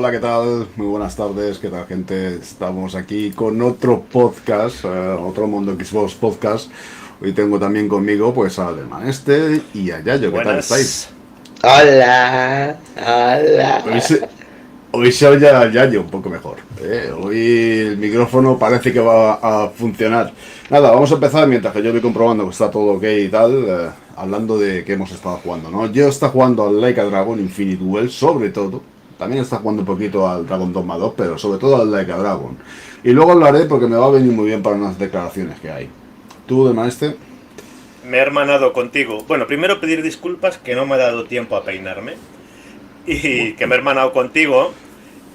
Hola, ¿qué tal? Muy buenas tardes, ¿qué tal, gente? Estamos aquí con otro podcast, otro Mundo Xbox podcast. Hoy tengo también conmigo pues a Alemán y a Yayo, ¿qué tal estáis? Buenas. Hola, Hoy hola. se, hoy se oye a Yayo un poco mejor. Hoy el micrófono parece que va a funcionar. Nada, vamos a empezar mientras que yo voy comprobando que está todo ok y tal, hablando de qué hemos estado jugando, ¿no? Yo está jugando al Like a Dragon Infinite Well, sobre todo. También está jugando un poquito al Dragon Dogma 2, pero sobre todo al Like a Dragon. Y luego hablaré porque me va a venir muy bien para unas declaraciones que hay. ¿Tú, de maestre? Me he hermanado contigo. Bueno, primero pedir disculpas que no me ha dado tiempo a peinarme. Y que me he hermanado contigo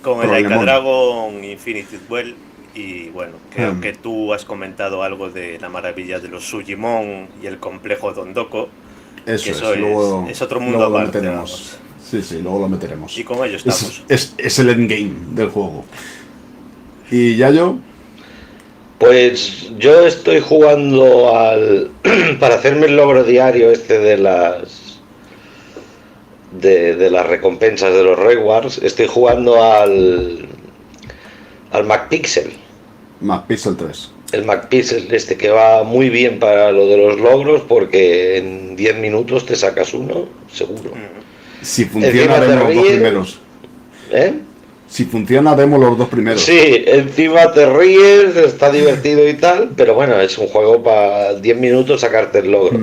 con el Like a Problemón. Dragon Infinity Well. Y bueno, creo Hmm, que tú has comentado algo de la maravilla de los Sujimon y el complejo Dondoko. Que Eso eso es, luego, es otro mundo luego lo aparte, meteremos. vamos. Sí, sí, luego lo meteremos. Y con ello Es, estamos. es, es el endgame del juego. ¿Y Yayo? Pues yo estoy jugando al para hacerme el logro diario este de las recompensas de los rewards. Estoy jugando al MacPixel. Más Pixel 3. El MacPixel este que va muy bien para lo de los logros porque en 10 minutos te sacas uno, seguro. Si funciona, Encima te haremos los dos ríes, primeros. ¿eh? Si funciona, haremos los dos primeros. Sí, encima te ríes, está divertido y tal, pero bueno, es un juego para 10 minutos sacarte el logro.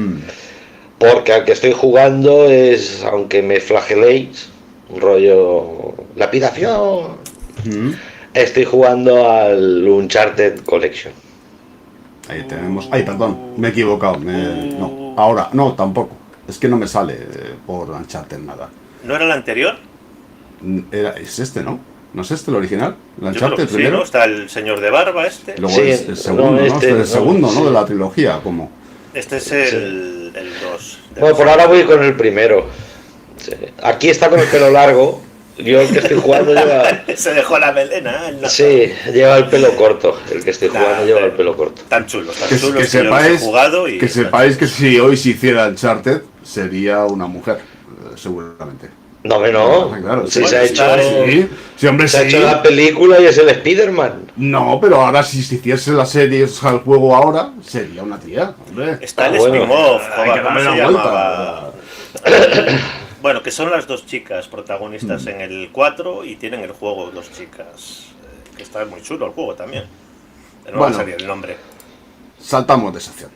Porque al que estoy jugando es, aunque me flageléis, un rollo lapidación. Estoy jugando al Uncharted Collection. Ahí tenemos. Ay, perdón, me he equivocado. No, ahora, no, tampoco. Es que no me sale por Uncharted nada. ¿No era el anterior? Es este, ¿no? ¿No es este el original? ¿El Yo creo Uncharted que sí, primero? ¿no? Está el señor de barba este. Luego Sí, es el segundo, ¿no? este, Este es el segundo, ¿no? sí. De la trilogía, ¿cómo? Este es Sí. el 2. Bueno, por ahora voy con el primero. Sí. Aquí está con el pelo largo. Yo el que estoy jugando lleva... Se dejó la melena. ¿Eh? Sí, lleva el pelo corto. El que estoy jugando lleva el pelo corto. Tan chulos, tan Que chulos que yo los he sepáis, jugado y que sepáis que si hoy se hiciera Uncharted, sería una mujer, seguramente. No, que no. Claro, Si sí. se ha hecho... Sí, sí, hombre, Se ha sí. hecho la película y es el Spider-Man. No, pero ahora si se hiciese la serie, o sea, el juego ahora, sería una tía, hombre. está el bueno. spin-off, Hay que joder, ¿cómo darle se la llamaba? vuelta. Bueno, que son las dos chicas protagonistas en el 4 y tienen el juego dos chicas. Que está muy chulo el juego también. No va a Bueno. salir el nombre. Saltamos de sección.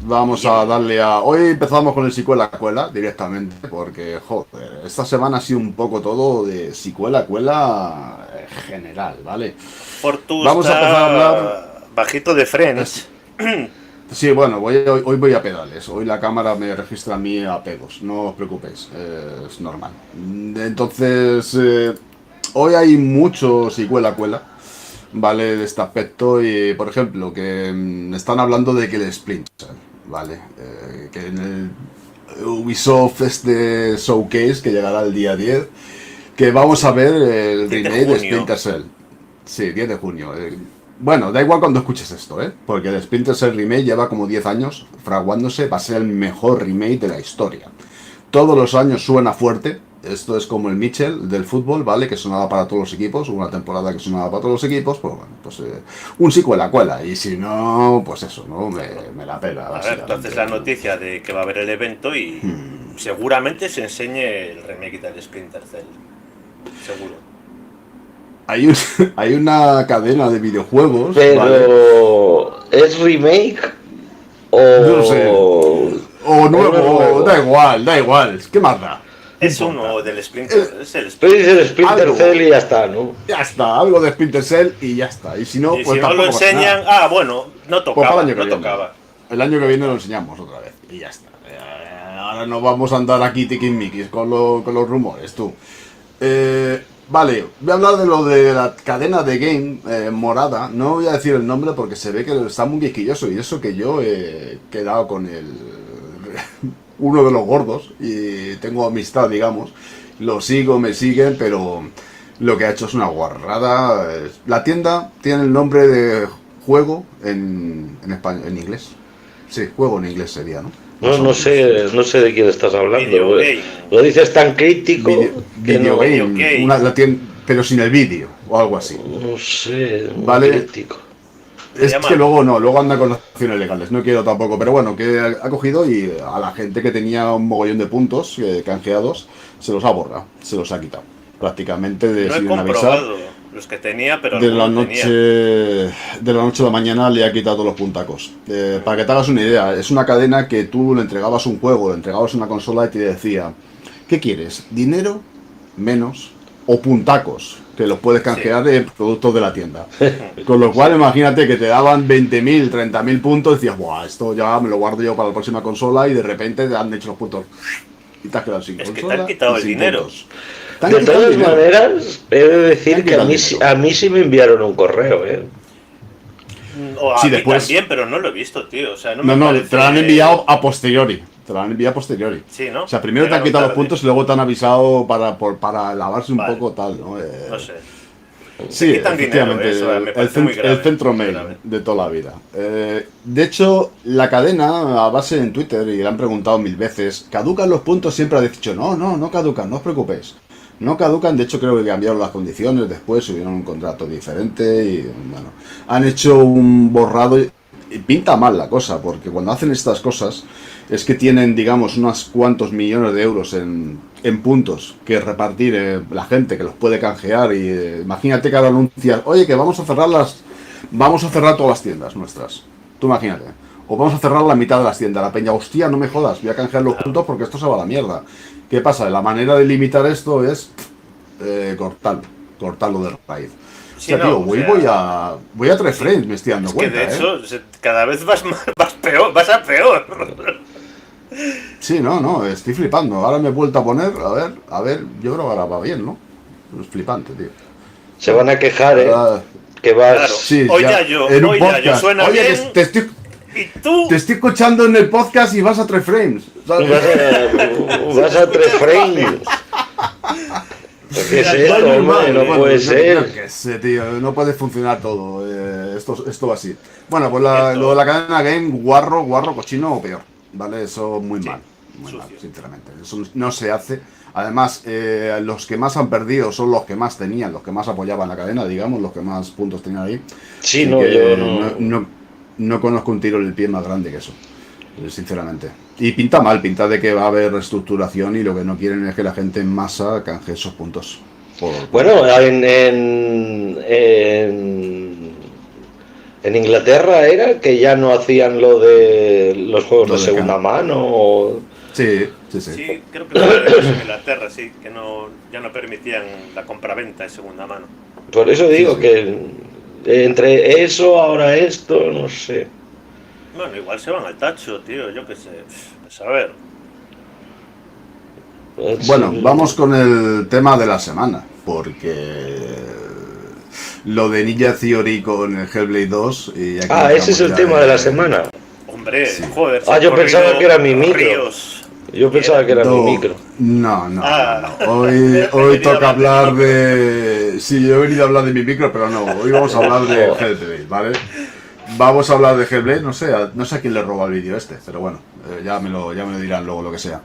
Vamos a darle a... Hoy empezamos con el secuela-cuela directamente, porque, joder, esta semana ha sido un poco todo de secuela-cuela general, ¿vale? Fortu Vamos a está empezar a hablar... bajito de Friends. Sí, bueno, hoy voy a pedales. Hoy la cámara me registra a mí a pegos. No os preocupéis, es normal. Entonces, hoy hay mucho secuela-cuela, ¿vale? De este aspecto. Y, por ejemplo, que están hablando de que el Splinter Cell, ¿vale? Que en el Ubisoft este Showcase, que llegará el día 10, que vamos a ver el 10 de remake de junio. Splinter Cell. Sí, 10 de junio. Bueno, da igual cuando escuches esto, ¿eh? Porque el Splinter Cell Remake lleva como 10 años fraguándose, va a ser el mejor remake de la historia. Todos los años suena fuerte. Esto es como el Mitchell del fútbol, ¿vale? Que sonaba para todos los equipos, una temporada que sonaba para todos los equipos, pues bueno, pues un secuela-cuela. Y si no, pues eso, ¿no? Me la pela. A ver, básicamente. entonces la noticia de que va a haber el evento y seguramente se enseñe el remake del Splinter Cell. Seguro. Hay una cadena de videojuegos, Pero... ¿vale? ¿Es remake? O... No sé. O nuevo, da igual. ¿Qué más da? Es No uno importa. del Splinter Cell. Es el Pero Splinter dice el Splinter Algo. Cell y ya está, ¿no? Ya está, algo de Splinter Cell y ya está. Y si no, Y pues si no lo tampoco pasa enseñan, nada. bueno, no Pues para tocaba, el año que no viene. tocaba. El año que viene lo enseñamos otra vez y ya está. Ahora no vamos a andar aquí tiquismiquis con los rumores, tú. Vale, voy a hablar de lo de la cadena de game morada. No voy a decir el nombre porque se ve que está muy quisquilloso y eso que yo he quedado con uno de los gordos y tengo amistad, digamos. Lo sigo, me siguen, pero lo que ha hecho es una guarrada. La tienda tiene el nombre de juego en español, en inglés. Sí, juego en inglés sería, ¿no? No sé de quién estás hablando. Video game. Lo dices tan crítico que no... Video game. Video game. La pero sin el vídeo o algo así. No sé, Vale. crítico. Es que luego anda con las acciones legales, no quiero tampoco, pero bueno, que ha cogido y a la gente que tenía un mogollón de puntos canjeados, se los ha borrado, se los ha quitado. Prácticamente No he sin avisar. comprobado los que tenía, pero De la alguno noche tenía. de la noche a la mañana le ha quitado todos los puntacos. Para que te hagas una idea, es una cadena que tú le entregabas un juego, le entregabas una consola y te decía, ¿qué quieres? ¿Dinero? Menos. O puntacos, que los puedes canjear en productos de la tienda. Con lo cual, imagínate que te daban 20.000, 30.000 puntos y decías, ¡buah! Esto ya me lo guardo yo para la próxima consola, y de repente te han hecho los puntos. Y te has quedado sin Es que te consola han quitado y el sin dinero. puntos. Te han De quitado el todas dinero. maneras, he de decir que quitado el dinero. a mí sí me enviaron un correo, O a Sí, mí después- también, pero no lo he visto, tío. O sea, no, No, me no, parece... te lo han enviado a posteriori. Te lo han enviado a posteriori. Sí, ¿no? O sea, primero te han Llegaron quitado los tarde. puntos y luego te han avisado para lavarse un Vale. poco tal, ¿no? No sé. Sí, quitan dinero, efectivamente, eso me parece muy grave, el centro muy mail grave. de toda la vida. De hecho, la cadena, a base en Twitter, y le han preguntado 1000 veces, ¿caducan los puntos? Siempre ha dicho, no caducan, no os preocupéis. No caducan, de hecho creo que cambiaron las condiciones, después subieron un contrato diferente y bueno, han hecho un borrado y pinta mal la cosa, porque cuando hacen estas cosas es que tienen, digamos, unos cuantos millones de euros en puntos que repartir la gente que los puede canjear y imagínate que ahora anuncias, oye, que vamos a cerrar todas las tiendas nuestras. Tú imagínate. O vamos a cerrar la mitad de las tiendas. La peña, hostia, no me jodas, voy a canjear los puntos porque esto se va a la mierda. ¿Qué pasa? La manera de limitar esto es cortarlo de raíz. O Sí, sea, no, tío, o sea, voy a 3 frames, me estoy dando Es que cuenta, de hecho, cada vez vas peor, vas a peor. Sí, no, estoy flipando. Ahora me he vuelto a poner, a ver, yo creo que ahora va bien, ¿no? Es flipante, tío. Se van a quejar, Ah, que vas... Claro. sí, Hoy ya yo, en un hoy ya yo, podcast. suena Oye, bien. ¿Y tú? te estoy escuchando en el podcast y vas a 3 frames. ¿sabes? Vas a 3 frames. ¿Qué es esto, hombre? No puede ser. Que sé, tío, no puede funcionar todo. Esto va así. Bueno, pues Cierto. lo de la cadena game, guarro, cochino o peor. ¿Vale? Eso muy Sí, mal. Muy mal, sucio. sinceramente. Eso no se hace. Además, los que más han perdido son los que más tenían, los que más apoyaban la cadena, digamos, los que más puntos tenían ahí. Sí, Así no, que yo no... no conozco un tiro en el pie más grande que eso, sinceramente. Y pinta mal, pinta de que va a haber reestructuración y lo que no quieren es que la gente en masa canje esos puntos. Bueno, en Inglaterra era que ya no hacían lo de los juegos Lo de de segunda mano. Sí. Sí, creo que en Inglaterra sí, que ya no permitían la compraventa de segunda mano. Por eso digo Sí. que entre eso, ahora esto, no sé. Bueno, igual se van al tacho, tío, yo qué sé. Pues a ver. Bueno, Sí. vamos con el tema de la semana, porque lo de Ninja Theory con el Hellblade 2... y aquí Ese es el entramos ya tema de la semana. Hombre, Sí. joder. se Ah, han yo pensaba corrido que era mi micro. ríos. Yo pensaba que era No, mi micro. No. Ah. Hoy He toca venido a hablar hablar de de... Sí, yo he venido a hablar de mi micro, pero no. Hoy vamos a hablar de Hellblade, ¿vale? Vamos a hablar de Hellblade, no sé a quién le roba el vídeo este, pero bueno, ya me lo dirán luego lo que sea.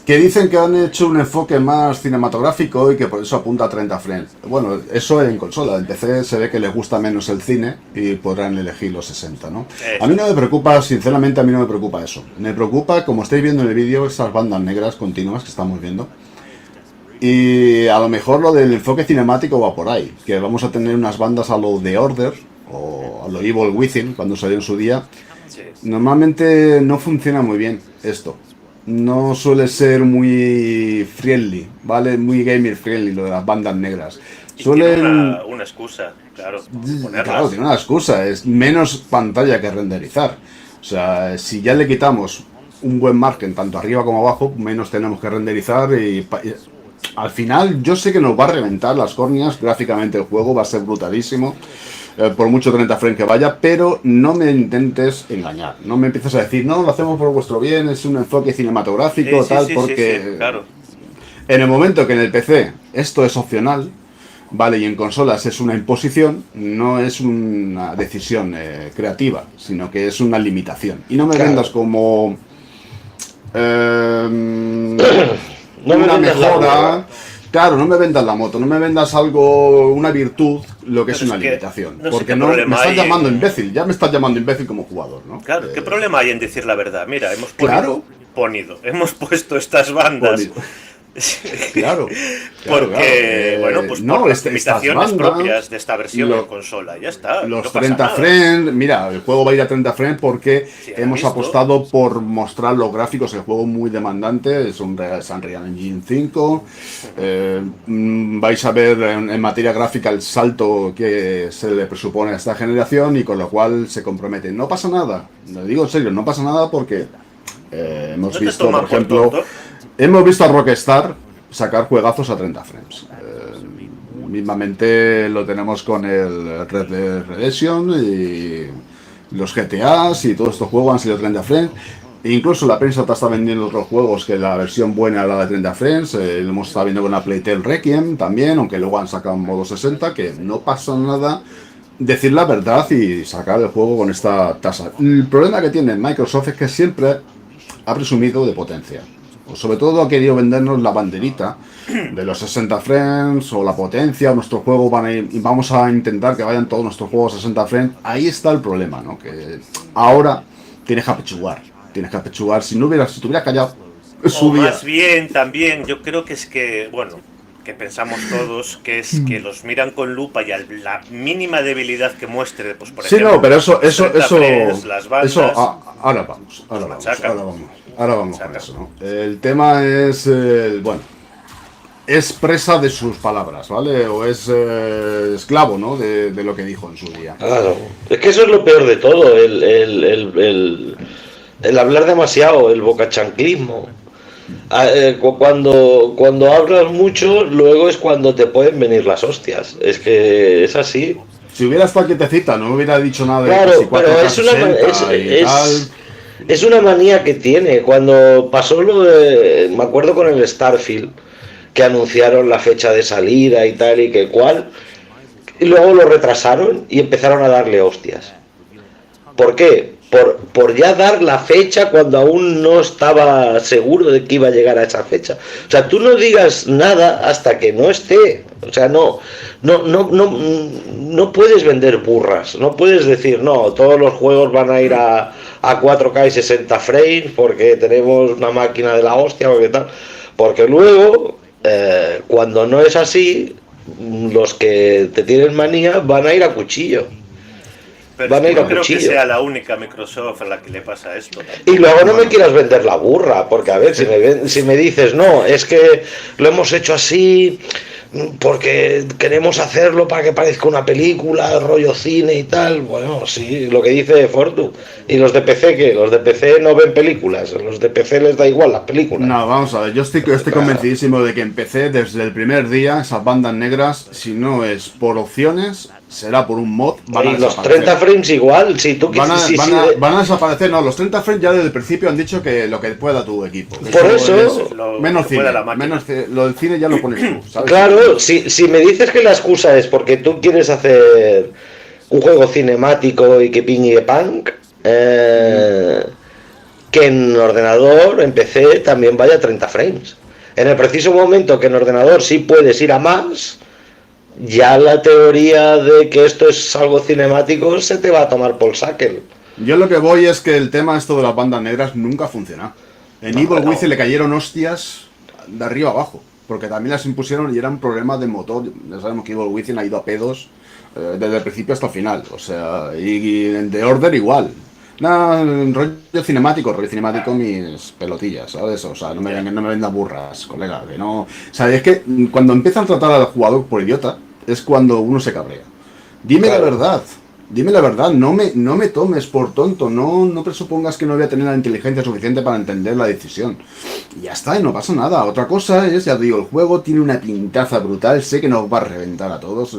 Que dicen que han hecho un enfoque más cinematográfico y que por eso apunta a 30 frames. Bueno, eso en consola, en PC se ve que les gusta menos el cine y podrán elegir los 60, ¿no? A mí no me preocupa, sinceramente a mí no me preocupa eso. Me preocupa, como estáis viendo en el vídeo, esas bandas negras continuas que estamos viendo. Y a lo mejor lo del enfoque cinemático va por ahí, que vamos a tener unas bandas a lo The Order o a lo Evil Within cuando salió en su día. Sí. Normalmente no funciona muy bien esto. No suele ser muy friendly, ¿vale? Muy gamer friendly lo de las bandas negras. Y Suelen... tiene una excusa, claro. Ponerlas. Claro, tiene una excusa, es menos pantalla que renderizar. O sea, si ya le quitamos un buen margen tanto arriba como abajo, menos tenemos que renderizar y al final yo sé que nos va a reventar las córneas, gráficamente el juego va a ser brutalísimo, por mucho 30 frames que vaya, pero no me intentes engañar, no me empieces a decir, no, lo hacemos por vuestro bien, es un enfoque cinematográfico, Sí, tal, sí, porque sí, claro. en el momento que en el PC esto es opcional, vale, y en consolas es una imposición, no es una decisión creativa, sino que es una limitación. Y no me Claro. vendas como No me una vendas la mejora, burra. Claro, no me vendas la moto, no me vendas algo, una virtud, lo que es Pero una es que limitación. no sé Porque qué no, me problema estás hay llamando en- imbécil, ya me estás llamando imbécil como jugador, ¿no? Claro, ¿qué problema hay en decir la verdad? Mira, Claro. hemos puesto estas bandas. Poni- Claro, claro, Porque, claro. bueno, pues No, por las estas limitaciones bandas, propias de esta versión lo- en consola, ya está. los no pasa 30 nada. frames, mira, el juego va a ir a 30 frames porque Sí, ya lo he hemos visto. apostado por mostrar los gráficos, el juego muy demandante, es un Unreal Engine 5, vais a ver en materia gráfica el salto que se le presupone a esta generación y con lo cual se compromete. No pasa nada, lo digo en serio, no pasa nada porque hemos ¿No te visto, toman por por ejemplo, tonto? hemos visto a Rockstar sacar juegazos a 30 frames. Mismamente lo tenemos con el Red Dead Redemption y los GTAs y todos estos juegos han sido 30 frames. E incluso la prensa te está vendiendo otros juegos que la versión buena era de 30 frames. Lo hemos estado viendo con la Playtale Requiem también, aunque luego han sacado un modo 60, que no pasa nada. Decir la verdad y sacar el juego con esta tasa. El problema que tiene Microsoft es que siempre ha presumido de potencia. Sobre todo ha querido vendernos la banderita de los 60 frames o la potencia, nuestros juegos van a ir, y vamos a intentar que vayan todos nuestros juegos a 60 frames. Ahí está el problema, ¿no? Que ahora tienes que apechugar, si te hubieras callado O su día. más bien, también, yo creo que es que, bueno, que pensamos todos que es que los miran con lupa y a la mínima debilidad que muestre, pues por Sí, ejemplo, no, pero eso, 30 frames, las bandas, ahora vamos, machacan. ahora vamos con Machacan. eso, ¿no? El tema es, bueno, es presa de sus palabras, ¿vale? O es esclavo, ¿no? De lo que dijo en su día. Claro. Es que eso es lo peor de todo, el hablar demasiado, el bocachanclismo. Cuando hablas mucho, luego es cuando te pueden venir las hostias. Es que es así. Si hubiera estado quietecita, no hubiera dicho nada de Claro, que si pero 4K es una, 60 y tal. es una manía que tiene. Cuando pasó lo de, me acuerdo con el Starfield, que anunciaron la fecha de salida y tal y que cual, y luego lo retrasaron y empezaron a darle hostias. ¿Por qué? Por ya dar la fecha cuando aún no estaba seguro de que iba a llegar a esa fecha. O sea, tú no digas nada hasta que no esté. O sea, no puedes vender burras. No puedes decir, no, todos los juegos van a ir a 4K y 60 frames porque tenemos una máquina de la hostia o qué tal. Porque luego, cuando no es así, los que te tienen manía van a ir a cuchillo. pero van a es ir que a no creo que cuchillo. sea la única Microsoft a la que le pasa esto. Y luego no me quieras vender la burra, porque a ver, si me dices, no, es que lo hemos hecho así porque queremos hacerlo para que parezca una película, rollo cine y tal, bueno, sí, lo que dice Fortu. ¿Y los de PC qué? Los de PC no ven películas, los de PC les da igual las películas. No, vamos a ver, yo estoy convencidísimo de que empecé desde el primer día, esas bandas negras, si no es por opciones, será por un mod, van a Y los desaparecer. 30 frames igual, si tú Van a, si- van si- a- van a desaparecer, no, los 30 frames ya desde el principio han dicho que lo que pueda tu equipo. Por eso- es Lo menos que pueda cine, la máquina. lo del cine ya lo pones tú, ¿sabes? Claro, si me dices que la excusa es porque tú quieres hacer un juego cinemático y que pingue punk, que en ordenador, en PC, también vaya a 30 frames. En el preciso momento que en ordenador sí puedes ir a más, ya la teoría de que esto es algo cinemático se te va a tomar por saque. Yo lo que voy es que el tema esto de las bandas negras nunca funciona. En No, Evil no. Within le cayeron hostias de arriba abajo, porque también las impusieron y eran problemas de motor. Ya sabemos que Evil Within ha ido a pedos desde el principio hasta el final, o sea, y en The Order igual. Nada, rollo cinemático mis pelotillas, ¿sabes? O sea, no me vendan burras, colega, que no... O sea, es que cuando empiezan a tratar al jugador por idiota, es cuando uno se cabrea. Dime Claro. la verdad, no me tomes por tonto, no presupongas que no voy a tener la inteligencia suficiente para entender la decisión. Y ya está, y no pasa nada. Otra cosa es, ya te digo, el juego tiene una pintaza brutal, sé que nos va a reventar a todos.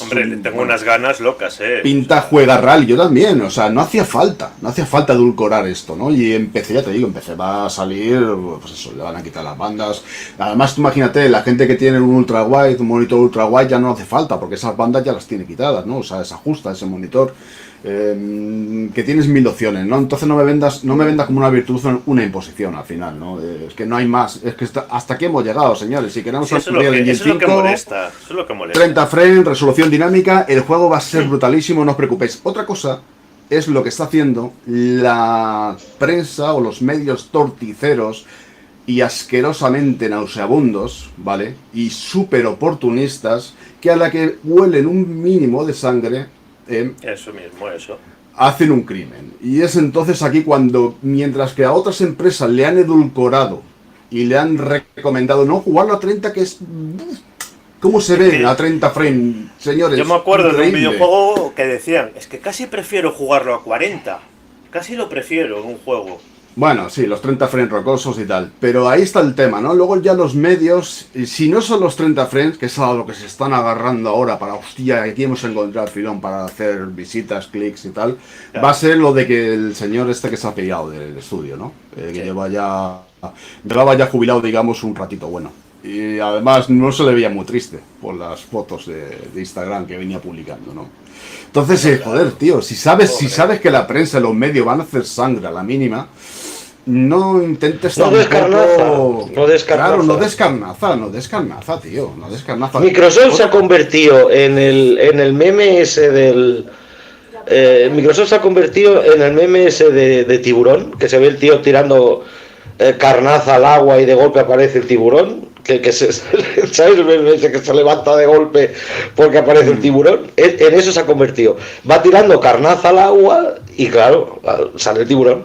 Hombre, le tengo unas ganas locas, Pinta, juega rally, yo también, o sea, no hacía falta edulcorar esto, ¿no? Y empecé, ya te digo, va a salir, pues eso, le van a quitar las bandas. Además, tú imagínate, la gente que tiene un ultra wide, un monitor ultra wide ya no hace falta, porque esas bandas ya las tiene quitadas, ¿no? O sea, es ajusta, ese monitor, que tienes 1000 opciones, ¿no? Entonces no me vendas como una virtud una imposición al final, ¿no? Es que no hay más, es que hasta aquí hemos llegado, señores. Si queremos eso es lo que molesta, eso es lo que molesta. 30 frames, resolución dinámica, el juego va a ser brutalísimo, no os preocupéis. Otra cosa es lo que está haciendo la prensa o los medios torticeros y asquerosamente nauseabundos, ¿vale? Y súper oportunistas, que a la que huelen un mínimo de sangre, eso mismo, eso. hacen un crimen. Y es entonces aquí cuando, mientras que a otras empresas le han edulcorado y le han recomendado no jugarlo a 30, que es... ¿Cómo se ve a 30 frames, señores? Yo me acuerdo Increíble. de un videojuego que decían, es que casi prefiero jugarlo a 40. Casi lo prefiero en un juego. Bueno, sí, los 30 frames rocosos y tal. Pero ahí está el tema, ¿no? Luego ya los medios, y si no son los 30 frames, que es a lo que se están agarrando ahora para, hostia, aquí hemos encontrado el filón para hacer visitas, clics y tal, claro, va a ser lo de que el señor este que se ha pillado del estudio, ¿no? Que sí, llevaba ya jubilado, digamos, un ratito bueno. Y además no se le veía muy triste por las fotos de Instagram que venía publicando, ¿no? Entonces, joder, tío, si sabes que la prensa y los medios van a hacer sangre a la mínima, no intentes tampoco... No descarnaza. Claro, no descarnaza, tío, no descarnaza. Microsoft se ha convertido en el meme ese del... Microsoft se ha convertido en el meme ese de tiburón, que se ve el tío tirando carnaza al agua y de golpe aparece el tiburón. ¿Sabes? El meme ese que se levanta de golpe porque aparece el tiburón. En eso se ha convertido. Va tirando carnaza al agua y claro, sale el tiburón.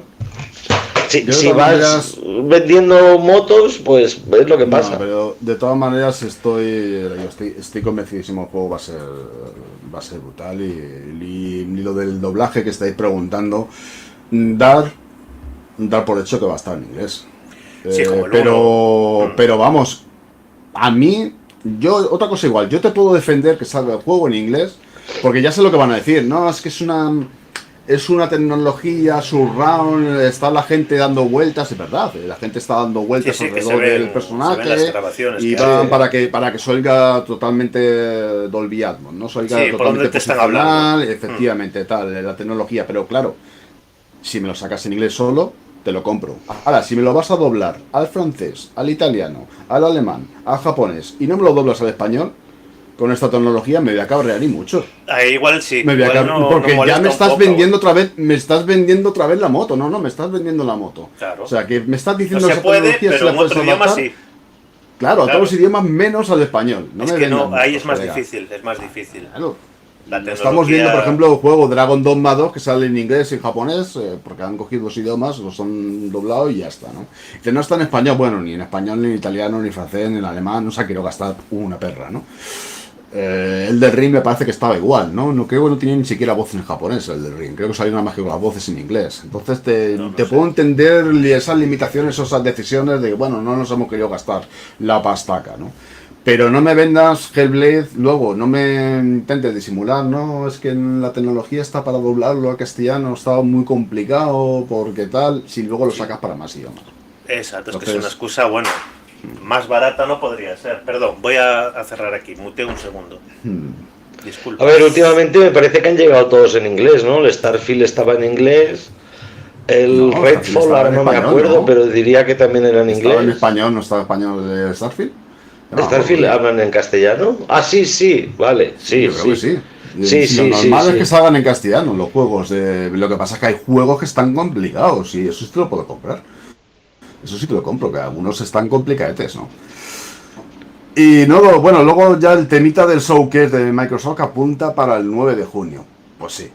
Si vas vendiendo motos, pues es lo que pasa. No, pero de todas maneras estoy convencidísimo que el juego va a ser brutal y lo del doblaje que estáis preguntando, dar por hecho que va a estar en inglés. Sí, pero vamos, a mí, otra cosa igual, yo te puedo defender que salga el juego en inglés, porque ya sé lo que van a decir, no, es que es una tecnología surround, está la gente dando vueltas, es verdad, la gente está dando vueltas alrededor del personaje y van para que salga totalmente Dolby Atmos, no salga totalmente profesional, efectivamente, tal, la tecnología, pero claro, si me lo sacas en inglés solo, te lo compro. Ahora, si me lo vas a doblar al francés, al italiano, al alemán, al japonés y no me lo doblas al español, con esta tecnología me voy a cabrear y mucho. Igual sí. Porque ya me estás vendiendo otra vez, la moto. No, me estás vendiendo la moto. Claro. O sea, que me estás diciendo no se puede, pero en otro idioma sí. Claro, a todos los idiomas menos al español. Ahí es más difícil, Claro. Estamos viendo, por ejemplo, el juego Dragon Dogma 2 que sale en inglés y en japonés, porque han cogido los idiomas, los han doblado y ya está, ¿no? Que no está en español, bueno, ni en español, ni en italiano, ni en francés, ni en alemán, no se ha querido gastar una perra, ¿no? El del Ring me parece que estaba igual, ¿no? No creo que no tenía ni siquiera voz en japonés el del Ring, creo que salió nada más que con las voces en inglés. Entonces te puedo entender esas limitaciones, esas decisiones de que, bueno, no nos hemos querido gastar la pastaca, ¿no? Pero no me vendas Hellblade, luego no me intentes disimular, ¿no? Es que la tecnología está para doblarlo al castellano, está muy complicado, porque tal, si luego lo sacas para más idiomas. Exacto, entonces, es que es una excusa, bueno, más barata no podría ser. Perdón, voy a cerrar aquí, muteo un segundo. Disculpa. A ver, últimamente me parece que han llegado todos en inglés, ¿no? El Starfield estaba en inglés, el Redfall ahora no me acuerdo, ¿no? Pero diría que también era en inglés. ¿Estaba en español? ¿No estaba en español de Starfield? ¿Starfield hablan en castellano? Ah, sí, vale, sí. Yo creo que sí. Lo normal es que salgan en castellano los juegos. Lo que pasa es que hay juegos que están complicados y eso sí te lo puedo comprar. Eso sí te lo compro, que algunos están complicadetes, ¿no? Y luego ya el temita del showcase de Microsoft apunta para el 9 de junio. Pues sí.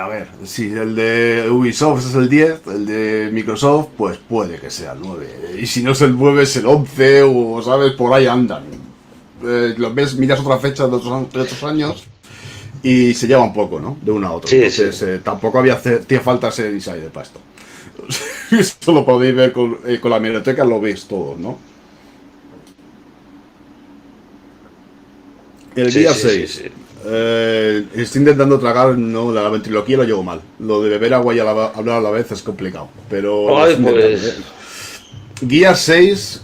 A ver, si el de Ubisoft es el 10, el de Microsoft, pues puede que sea el 9. Y si no es el 9, es el 11, o sabes, por ahí andan. Lo ves, miras otra fecha de otros años y se lleva un poco, ¿no? De uno a otro. Sí, entonces, sí. Tampoco hacía falta ser insider para esto. Esto lo podéis ver con la biblioteca, lo veis todo, ¿no? El día 6. Sí. Estoy intentando tragar, no, la ventriloquía lo llevo mal. Lo de beber agua y hablar a la vez es complicado. Pero. Pues... Guía 6,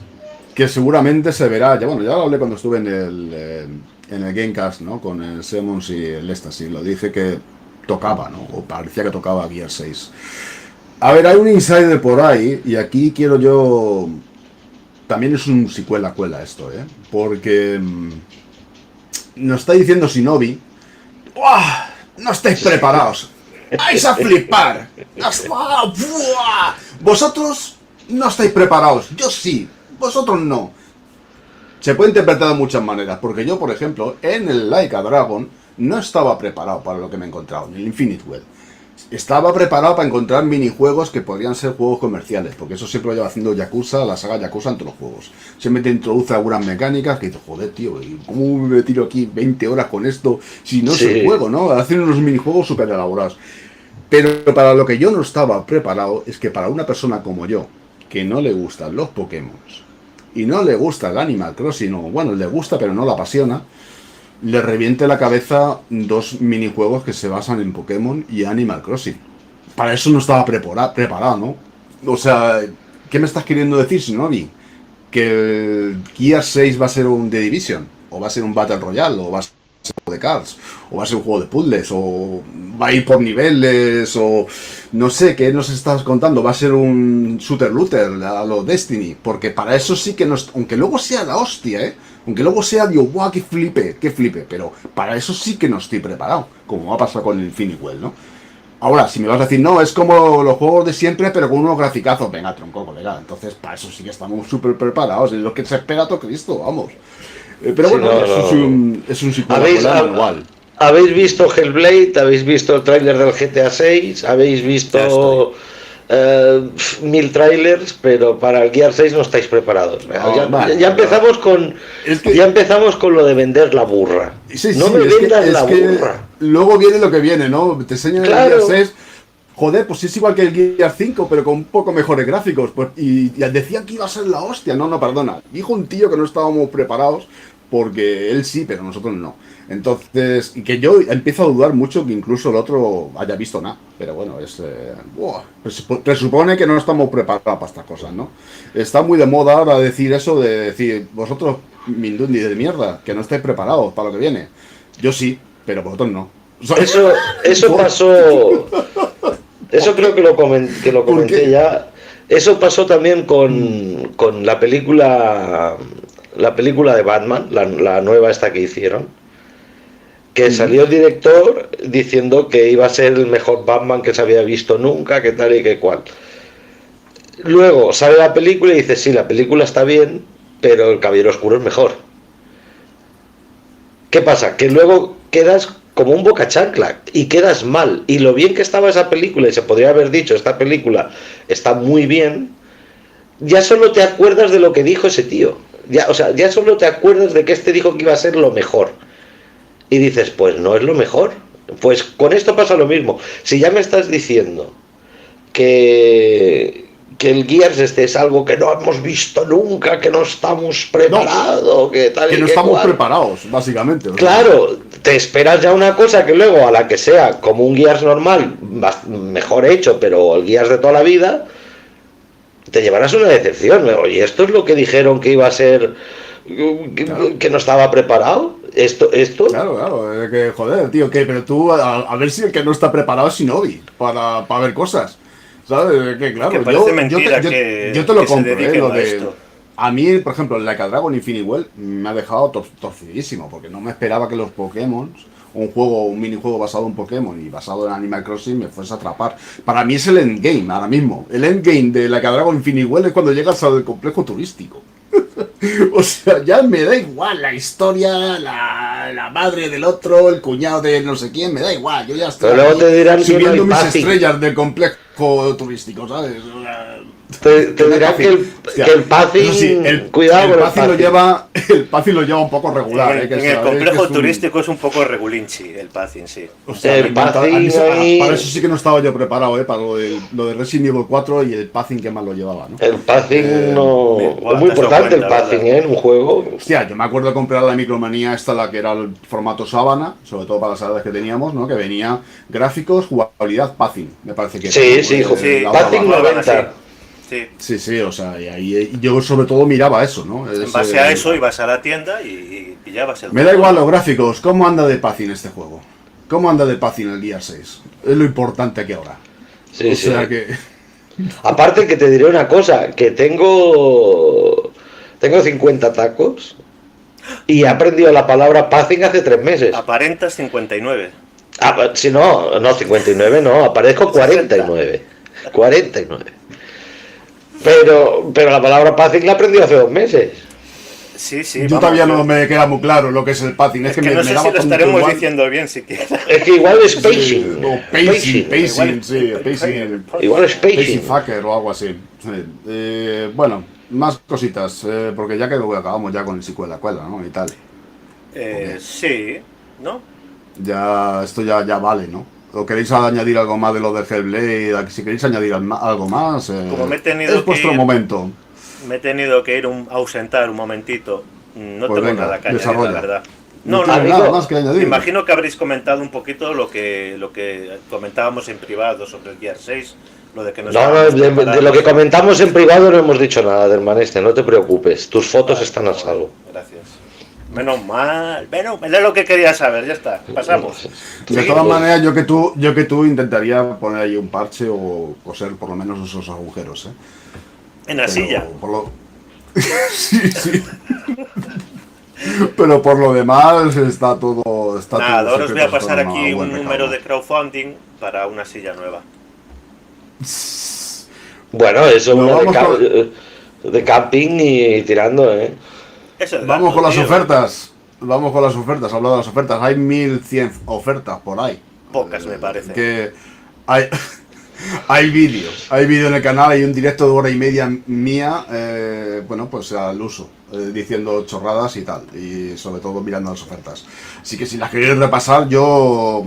que seguramente se verá. Ya lo hablé cuando estuve en en el Gamecast, ¿no? Con el Simmons y el Ecstasy. Lo dije que tocaba, ¿no? O parecía que tocaba Gear 6. A ver, hay un insider por ahí, y aquí quiero yo... También es un secuela-cuela esto, ¿eh? Porque nos está diciendo Shinobi, ¡buah! No estáis preparados. ¡Vais a flipar! ¡Buah! Vosotros no estáis preparados. Yo sí, vosotros no. Se puede interpretar de muchas maneras, porque yo, por ejemplo, en el Like a Dragon no estaba preparado para lo que me he encontrado, en el Infinite Well. Estaba preparado para encontrar minijuegos que podrían ser juegos comerciales, porque eso siempre lo lleva haciendo Yakuza, la saga Yakuza en todos los juegos. Siempre te introduce algunas mecánicas que dices, joder, tío, ¿y cómo me tiro aquí 20 horas con esto si no es el juego, ¿no? Hacen unos minijuegos súper elaborados. Pero para lo que yo no estaba preparado es que para una persona como yo, que no le gustan los Pokémon y no le gusta el Animal Crossing, o bueno, le gusta pero no la apasiona, le reviente la cabeza dos minijuegos que se basan en Pokémon y Animal Crossing. Para eso no estaba preparado, ¿no? O sea, ¿qué me estás queriendo decir, Shinobi? ¿Que el Gear 6 va a ser un The Division? ¿O va a ser un Battle Royale? ¿O va a ser un juego de cards? ¿O va a ser un juego de puzzles? ¿O va a ir por niveles? ¿O no sé, qué nos estás contando? ¿Va a ser un shooter-looter a lo Destiny? Porque para eso sí que nos... Aunque luego sea la hostia, ¿eh? Aunque luego sea, digo, ¡guau, qué flipe! Pero para eso sí que no estoy preparado, como va a pasar con el Infinite Well, ¿no? Ahora, si me vas a decir, no, es como los juegos de siempre, pero con unos graficazos, venga, tronco, colega. Entonces, para eso sí que estamos súper preparados, es lo que se espera todo Cristo, vamos. Pero Sí, bueno, no, eso no. es un secuela manual. ¿Habéis visto Hellblade? ¿Habéis visto el tráiler del GTA 6? ¿Habéis visto 1000 trailers? Pero para el Gear 6 no estáis preparados. Ya empezamos con ya empezamos con lo de vender la burra. Sí, no me vendas la burra. Luego viene lo que viene, ¿no? Te enseñan el Gear 6. Joder, pues es igual que el Gear 5, pero con un poco mejores gráficos. Pues, y decían que iba a ser la hostia. No, perdona. Dijo un tío que no estábamos preparados, porque él sí, pero nosotros no. Entonces, y que yo empiezo a dudar mucho que incluso el otro haya visto nada. Pero bueno, presupone que no estamos preparados para estas cosas, ¿no? Está muy de moda ahora decir eso, de decir, vosotros, mindundi de mierda, que no estáis preparados para lo que viene. Yo sí, pero vosotros no. Eso pasó... Eso creo que lo comenté ya. Eso pasó también con la película de Batman, la nueva esta que hicieron, que salió el director diciendo que iba a ser el mejor Batman que se había visto nunca, que tal y que cual. Luego sale la película y dice, sí, la película está bien, pero el Caballero Oscuro es mejor. ¿Qué pasa? Que luego quedas como un boca chancla y quedas mal. Y lo bien que estaba esa película, y se podría haber dicho, esta película está muy bien, ya solo te acuerdas de lo que dijo ese tío. Ya solo te acuerdas de que este dijo que iba a ser lo mejor. Y dices, pues no es lo mejor. Pues con esto pasa lo mismo. Si ya me estás diciendo que el Gears es algo que no hemos visto nunca, que no estamos preparados, que tal y que no estamos preparados, básicamente. Claro, te esperas ya una cosa que luego, a la que sea como un Gears normal, mejor hecho, pero el Gears de toda la vida, te llevarás una decepción. Oye, esto es lo que dijeron que iba a ser, que no estaba preparado. Esto. Claro, que joder, tío, que pero tú, a ver si el que no está preparado es Shinobi para ver cosas. ¿Sabes? Que claro, que parece mentira que yo te lo compro, lo a de esto. A mí, por ejemplo, el Like a Dragon Infinite Well me ha dejado torcidísimo, porque no me esperaba que los Pokémon, un minijuego basado en Pokémon y basado en Animal Crossing, me fuese a atrapar. Para mí es el endgame ahora mismo. El endgame de Like a Dragon Infinite Well es cuando llegas al complejo turístico. O sea, ya me da igual la historia, la madre del otro, el cuñado de no sé quién, me da igual. Yo ya estoy pero luego te dirán subiendo mis estrellas del complejo turístico, ¿sabes? Te dirán que el pathing, sí, cuidado con el pathing. El pathing lo lleva un poco regular. En el complejo turístico es un poco regulinchi, el pathing, sí. O sea, el pathing para eso sí que no estaba yo preparado, para lo de Resident Evil 4 y el pathing que más lo llevaba, ¿no? El pathing es muy importante, el pathing, en un juego. Hostia, yo me acuerdo de comprar la Micromanía esta, la que era el formato sábana, sobre todo para las edades que teníamos, ¿no? Que venía gráficos, jugabilidad, pathing, me parece que sí, pathing 90. Sí, o sea, y ahí yo sobre todo miraba eso, ¿no? En base a eso ibas a la tienda y pillabas el Me da igual los gráficos, ¿cómo anda de pacing este juego? ¿Cómo anda de pacing el Gear 6? Es lo importante aquí ahora. Sí, O sea sí. que... Aparte que te diré una cosa, que tengo 50 tacos y he aprendido la palabra pacing hace 3 meses. Aparentas 59. Si no, 59 no, aparezco 49. 49. Pero la palabra pacing la aprendí hace 2 meses. Sí, sí. Yo vamos, todavía no me queda muy claro lo que es el pacing. Es que me no sé da si lo bastante estaremos igual. diciendo bien siquiera. Es que igual es Sí, pacing. o pacing, sí, pacing. Igual es Pacing pacing. fucker o algo así. Sí. Bueno, más cositas, porque ya que acabamos ya con el secuela, ¿no? Y tal. Sí, ¿no? Ya, esto ya vale, ¿no? ¿O queréis añadir algo más de lo de Hellblade? Si queréis añadir algo más, Como me he tenido es vuestro que ir- momento. Me he tenido que ir a ausentar un momentito. No Pues tengo venga, nada que añadir, la desarrolla. verdad. No, No, tiene amigo, nada más que me añadir. imagino que habréis comentado un poquito lo que comentábamos en privado sobre el Gear 6, lo de que nos No, estábamos de lo preparando. que comentamos en privado no hemos dicho nada del maneste, no te preocupes. Tus fotos están a salvo. Gracias. Menos mal, era lo que quería saber, ya está, pasamos. De Seguimos. todas maneras, yo que tú intentaría poner ahí un parche o coser por lo menos esos agujeros, ¿eh? En la silla. Por lo... sí, sí. Pero por lo demás está todo... Nada, todo ahora os voy a secreto, pasar está en aquí buen un número recaudo. de crowdfunding para una silla nueva. Bueno, eso No, una vamos de camping y tirando, ¿eh? Eso es Vamos gato, con las tío. ofertas. Vamos con las ofertas. Hablando de las ofertas, hay 1100 ofertas por ahí. Pocas, me parece. Que hay, hay vídeo en el canal, hay un directo de hora y media mía, bueno, pues al uso, diciendo chorradas y tal, y sobre todo mirando las ofertas. Así que si las queréis repasar, yo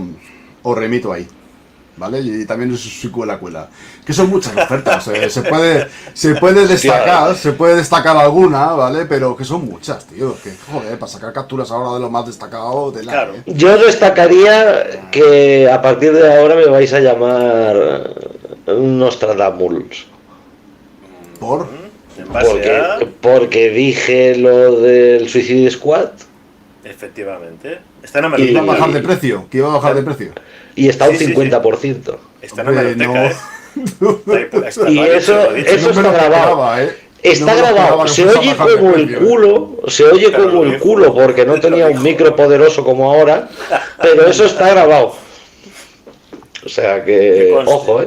os remito ahí, ¿vale? Y también es su cuela. Que son muchas ofertas, se puede destacar alguna, ¿vale? Pero que son muchas, tío. Que joder, para sacar capturas ahora de lo más destacado de la. Claro. Yo destacaría que a partir de ahora me vais a llamar Nostradamus. Por En base a... Porque dije lo del Suicide Squad Efectivamente. Está en Y- que Hemeroteca. iba a bajar de precio, que iba a bajar de precio. y está un Sí, sí, sí. 50%. Está en Hombre, Hemeroteca, no. ¿eh? Está Y mal dicho, eso- lo he dicho. eso No me lo está grabado. esperaba, ¿eh? Está No me lo esperaba grabado, que se fuese a oye bajar de como el precio, ¿eh? culo, se oye Pero como lo el dijo, culo porque no lo tenía un dijo. micro poderoso como ahora, pero eso está grabado. O sea Que que, conste. ojo,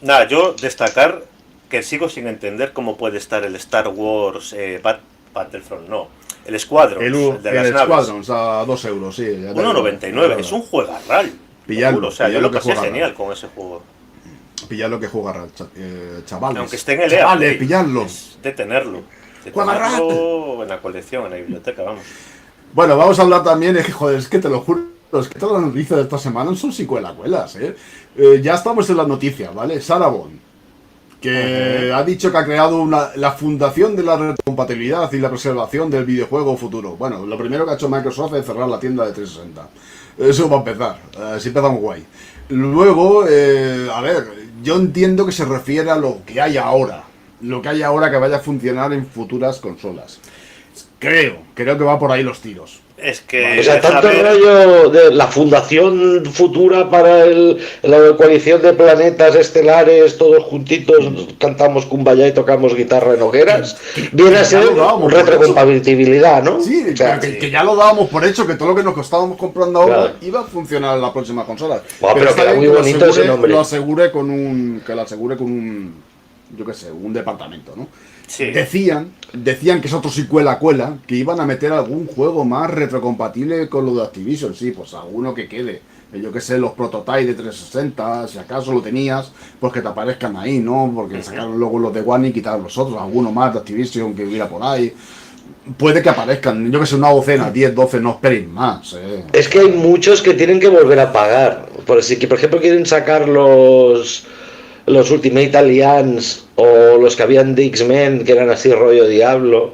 Nada, yo destacar que sigo sin entender cómo puede estar el Star Wars Battlefront, no. El Squadron, El de las naves. Squadrons a 2 euros, sí. ya te digo. 1,99, es un juegarral. Pilladlo, Juro, o sea, yo pilladlo lo que pasé juega, genial con ese juego. Pilladlo que juega, chavales. Aunque esté en el EA Chavales, Play, pilladlo. es de tenerlo. De Juega tenerlo en la colección, en la biblioteca, vamos. Bueno, vamos a hablar también, es que joder, es que te lo juro, es que todas las noticias de esta semana son secuelas, ¿eh? Ya estamos en las noticias, ¿vale? Sarah Bond, que ha dicho que ha creado la fundación de la retrocompatibilidad y la preservación del videojuego futuro. Bueno, lo primero que ha hecho Microsoft es cerrar la tienda de 360. Eso va a empezar, si empezamos guay. Luego, a ver, yo entiendo que se refiere a lo que hay ahora. Lo que hay ahora que vaya a funcionar en futuras consolas. Creo que va por ahí los tiros. Es que... o sea, deja tanto el ver- rollo de la fundación futura para la coalición de planetas estelares, todos juntitos cantamos kumbaya y tocamos guitarra en hogueras, viene a ya ser lo dábamos, retrocompatibilidad, ¿no? Sí, O sea, que ya lo dábamos por hecho, que todo lo que nos estábamos comprando ahora Claro. iba a funcionar en la próxima consola. Pero está queda bien muy que bonito ese nombre. lo asegure con un, yo qué sé, un departamento, ¿no? Sí. Decían que es otro secuela, que iban a meter algún juego más retrocompatible con lo de Activision, sí, pues alguno que quede. Yo que sé, los prototypes de 360, si acaso lo tenías, pues que te aparezcan ahí, ¿no? Porque sacaron luego los de One y quitaron los otros, alguno más de Activision que hubiera por ahí. Puede que aparezcan, yo que sé, una docena, 10, 12, no esperéis más, Es que hay muchos que tienen que volver a pagar. Por ejemplo, quieren sacar los Ultimate Alliance o los que habían de X-Men, que eran así rollo Diablo,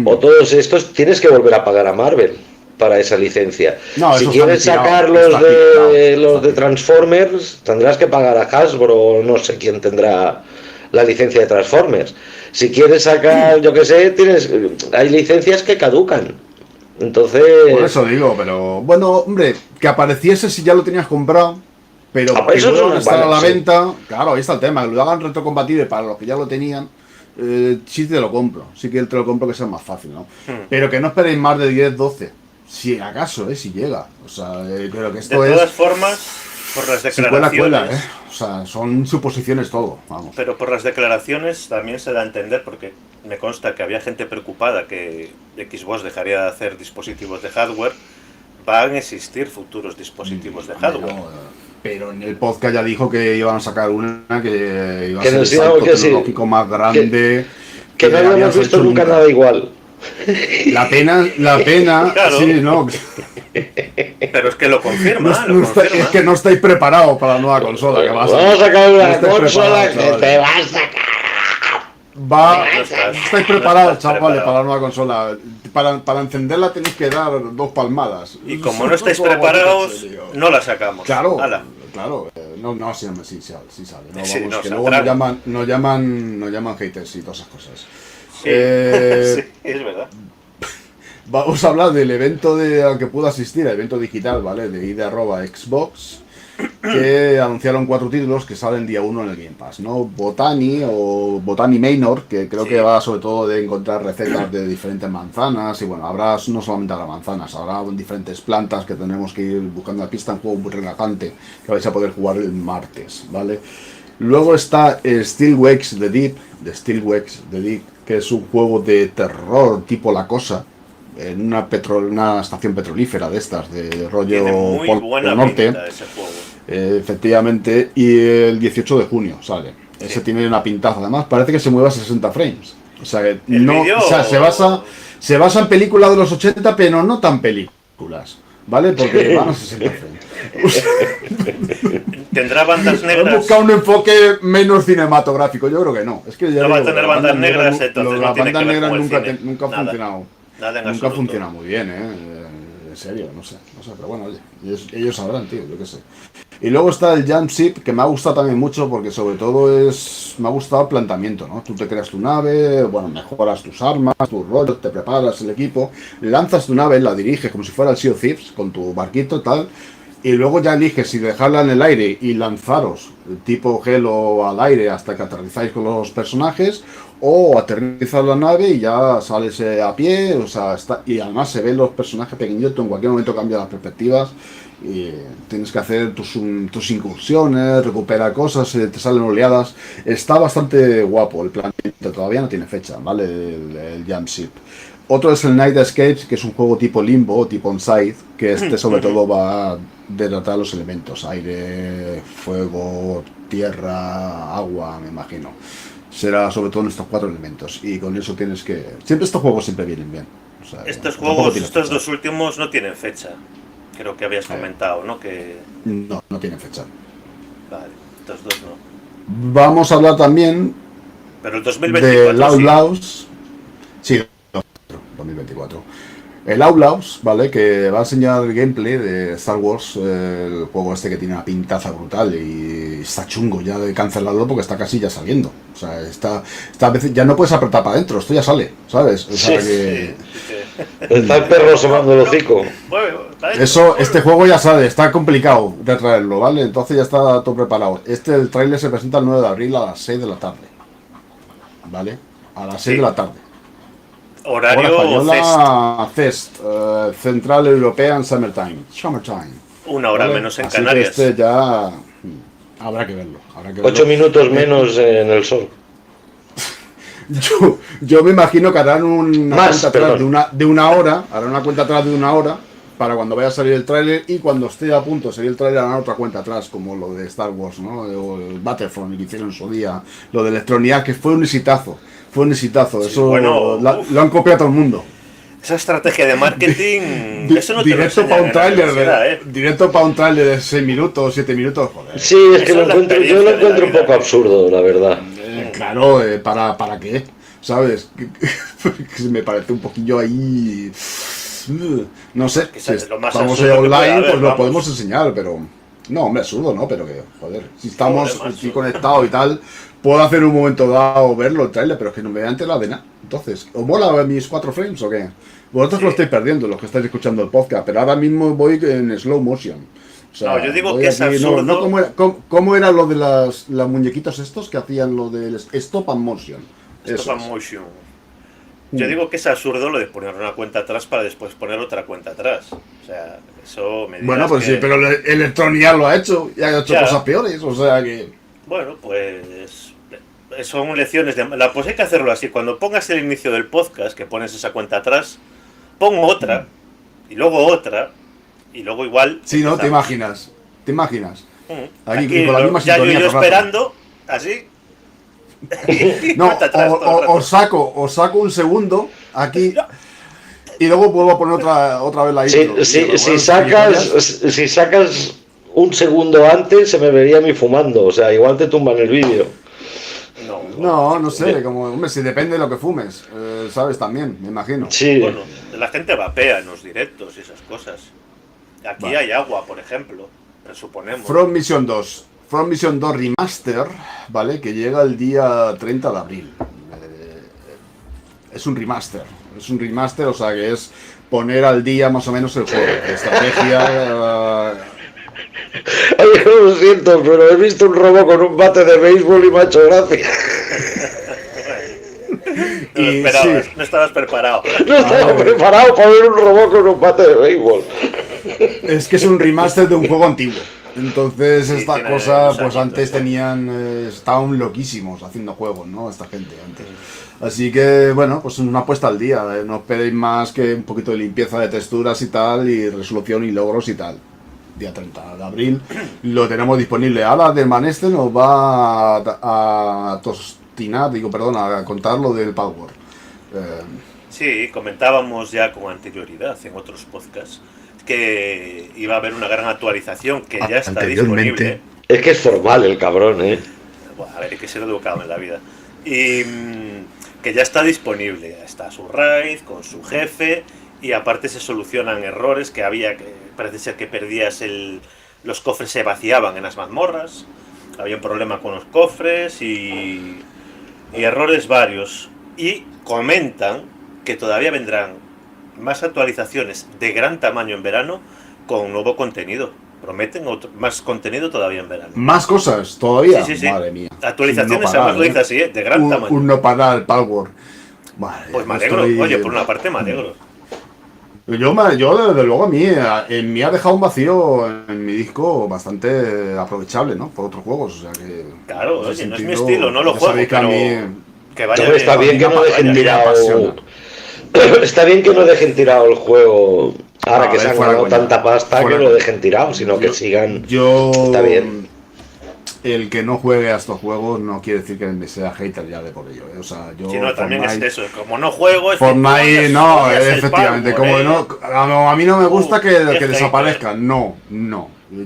o todos estos, tienes que volver a pagar a Marvel para esa licencia. No, Si eso quieres está sacar tirado, los está de tirado, los está de Transformers, tendrás que pagar a Hasbro, no sé quién tendrá la licencia de Transformers. Si quieres sacar, yo que sé, hay licencias que caducan. Entonces... Por eso digo, pero bueno, hombre, que apareciese si ya lo tenías comprado, pero que eso vuelvan a es estar a la sí. venta, claro, ahí está el tema, que lo hagan retrocompatible para los que ya lo tenían, sí te lo compro, sí que te lo compro que sea más fácil, ¿no? Pero que no esperéis más de 10, 12, si acaso, si llega, o sea, creo que esto De es... todas formas, por las Si cuela, declaraciones... cuela, o sea, son suposiciones todo, vamos. Pero por las declaraciones también se da a entender, porque me consta que había gente preocupada que Xbox dejaría de hacer dispositivos de hardware. Van a existir futuros dispositivos de hardware. Pero en el podcast ya dijo que iban a sacar una que iba a Que ser el nos salto digamos que sí. tecnológico más grande. Que no habían habíamos visto hecho nunca nada igual. La pena, Claro. sí, no. Pero es que lo confirma, No es que no estáis preparados para la nueva consola. Que va a Vamos a sacar una estáis consola que preparados, te va a sacar. Estáis preparados, chavales, preparado. para la nueva consola. Para encenderla tenéis que dar 2 palmadas. Y como no estáis preparados, no la sacamos. Claro, Hala. claro. No, sí sale. No, Sí, vamos, no, que luego saldrá. nos llaman haters y todas esas cosas. Sí, sí, es verdad. Vamos a hablar del evento al que pude asistir, el evento digital, ¿vale? De id@Xbox, que anunciaron 4 títulos que salen día 1 en el Game Pass, ¿no? Botany o Botany Manor, que creo Sí. que va sobre todo de encontrar recetas de diferentes manzanas, y bueno, habrá no solamente las manzanas, habrá diferentes plantas que tendremos que ir buscando la pista, un juego muy relajante que vais a poder jugar el martes, ¿vale? Luego está Still Wakes the Deep, que es un juego de terror tipo La Cosa, en una estación petrolífera de estas, de rollo Tiene muy Polo buena Norte, pinta ese juego. efectivamente, y el 18 de junio sale. Ese tiene una pintaza, además parece que se mueve a 60 frames. O sea, que no, vídeo- o sea, se basa en películas de los 80, pero no tan películas, ¿vale? Porque van a 60 frames. ¿Tendrá bandas He negras? buscado un enfoque menos cinematográfico, yo creo que no. Es que ya No va a digo, tener las bandas negras, nu- entonces no las tiene que bandas ver negras con el nunca, cine. nunca ha Nada. funcionado. Nada en Nunca absoluto. funciona muy bien, en serio, no sé, pero bueno, oye, ellos sabrán, tío, yo qué sé. Y luego está el Jump Ship, que me ha gustado también mucho porque sobre todo me ha gustado el planteamiento, ¿no? Tú te creas tu nave, bueno, mejoras tus armas, tus rollos, te preparas el equipo, lanzas tu nave, la diriges como si fuera el Sea of Thieves, con tu barquito tal, y luego ya eliges si dejarla en el aire y lanzaros tipo gelo al aire hasta que aterrizáis con los personajes, o aterrizas la nave y ya sales a pie, o sea, y además se ven los personajes pequeñitos, en cualquier momento cambian las perspectivas y tienes que hacer tus incursiones, recuperar cosas, te salen oleadas. Está bastante guapo el planeta, todavía no tiene fecha, ¿vale? El Jump Ship. Otro es el Night Escapes, que es un juego tipo Limbo, tipo Onside, que sobre todo va a tratar los elementos, aire, fuego, tierra, agua, me imagino. Será sobre todo en estos 4 elementos, y con eso tienes que... Siempre estos juegos siempre vienen bien. O sea, Estos tampoco juegos, tiene estos fecha. 2 últimos no tienen fecha. Creo que habías comentado, ¿no? Que... No tienen fecha. Vale, estos 2 no. Vamos a hablar también Pero el de 2024 sí. Outlaws. Sí, 2024. El Outlaws, ¿vale? Que va a enseñar el gameplay de Star Wars, el juego este que tiene una pintaza brutal y está chungo ya de cancelarlo porque está casi ya saliendo. O sea, a veces ya no puedes apretar para adentro, esto ya sale, ¿sabes? O sea, Sí, que Está el perro asomando el hocico. Bueno, este juego ya sale, está complicado de traerlo, ¿vale? Entonces ya está todo preparado. El tráiler se presenta el 9 de abril a las 6 de la tarde, ¿vale? A las 6 de la tarde. Hora Horario española, CEST, Central European Summertime. una hora ¿Vale? menos en Así que Canarias. ya habrá que verlo. 8 minutos menos en el sol. Yo me imagino que harán una Más, cuenta atrás perdón. de una hora, harán una cuenta atrás de una hora para cuando vaya a salir el tráiler, y cuando esté a punto de salir el tráiler harán otra cuenta atrás, como lo de Star Wars, ¿no? O el Battlefront que hicieron en su día, lo de Electronic, que fue un exitazo. Sí, Eso bueno, lo han copiado todo el mundo. Esa estrategia de marketing, eso no te lo Directo enseñan para un en la tráiler, universidad, ¿eh? directo para un tráiler de 6 minutos, 7 minutos, joder. Sí, es que Eso es la yo lo experiencia de la encuentro un vida. poco absurdo, la verdad. Claro, ¿para qué? ¿Sabes? Que me parece un poquillo ahí... No sé, Que si es lo más vamos absurdo a ir que puede online, haber, pues lo vamos. podemos enseñar, pero No, hombre, absurdo, ¿no? Pero que, joder, si estamos Joder, estoy macho. conectado y tal, puedo hacer en un momento dado verlo el trailer, pero es que no me voy a enterar de nada. Entonces, ¿os mola mis 4 frames o qué? Vosotros Sí. lo estáis perdiendo, los que estáis escuchando el podcast, pero ahora mismo voy en slow motion. O sea, No, yo digo voy que es aquí, no, absurdo. ¿cómo era lo de las muñequitos estos que hacían lo del stop and motion? Stop Eso and es. motion. Yo digo que es absurdo lo de poner una cuenta atrás para después poner otra cuenta atrás. O sea, eso me dirás Bueno, pues que... sí, pero Electronic ya lo ha hecho y ha hecho Ya. cosas peores, o sea que... Bueno, pues son lecciones de... Pues hay que hacerlo así. Cuando pongas el inicio del podcast, que pones esa cuenta atrás, pon otra, y luego otra, y luego igual... Sí, ¿no? ¿Te empezamos. imaginas? ¿Te imaginas? Aquí con la misma ya sintonía yo todo el rato. esperando, así. No, Cuenta atrás todo el rato. os saco un segundo aquí y luego vuelvo a poner otra vez la intro. Si sacas un segundo antes, se me vería a mí fumando. O sea, igual te tumban el vídeo. No sé, como, hombre, si depende de lo que fumes, ¿sabes? También, me imagino. Sí. Bueno, la gente vapea en los directos y esas cosas. Aquí Vale. hay agua, por ejemplo, presuponemos. From Mission 2 Remaster, ¿vale? Que llega el día 30 de abril. Es un remaster, o sea que es poner al día más o menos el juego. Estrategia... Ay, lo siento, pero he visto un robot con un bate de béisbol y me ha hecho gracia. No lo y esperabas, sí. no estabas preparado. No estaba preparado para ver un robot con un bate de béisbol. Es que es un remaster de un juego antiguo. Entonces Sí, esta tiene cosa, unos pues añitos, antes ya. tenían, estaban loquísimos haciendo juegos, ¿no? Esta gente antes. Así que, bueno, pues una apuesta al día. No esperéis más que un poquito de limpieza de texturas y tal, y resolución y logros y tal. Día 30 de abril lo tenemos disponible. Ahora de Maneste nos va a tostinar, a contar lo del Power. Sí, comentábamos ya con anterioridad en otros podcasts que iba a haber una gran actualización que ya está Anteriormente. disponible. Es que es formal el cabrón, ¿eh? Bueno, a ver, hay que ser educado en la vida. Y que ya está disponible. Ya está su raid con su jefe y aparte se solucionan errores que había, que parece ser que perdías los cofres se vaciaban en las mazmorras. Había un problema con los cofres y errores varios. Y comentan que todavía vendrán más actualizaciones de gran tamaño en verano con nuevo contenido. Prometen más contenido todavía en verano. Más cosas todavía. Sí. Madre mía. Actualizaciones, No parar, además lo dice así, de gran tamaño. Un no parar el Power. Vale, Pues me alegro, oye, por una parte me alegro. Yo desde luego en mí ha dejado un vacío en mi disco bastante aprovechable, ¿no? Por otros juegos, o sea que... Claro, en ese oye, no es mi sentido, estilo, no lo ya juego, sabéis que a pero mí- que vaya Hombre, está bien que no dejen me tirado. apasiona. Está bien que no dejen tirado el juego ahora A que ver, se han fuera ganado coña, tanta pasta, fuera que lo coña. dejen tirado, sino que sigan. Yo... Está bien. El que no juegue a estos juegos no quiere decir que me sea hater ya de por ello. O sea, yo... Si no, también Fortnite- es eso, como no juego, es Fortnite, que no, odias el efectivamente, Power, como ¿eh? no, a mí no me gusta que hater. desaparezca, no.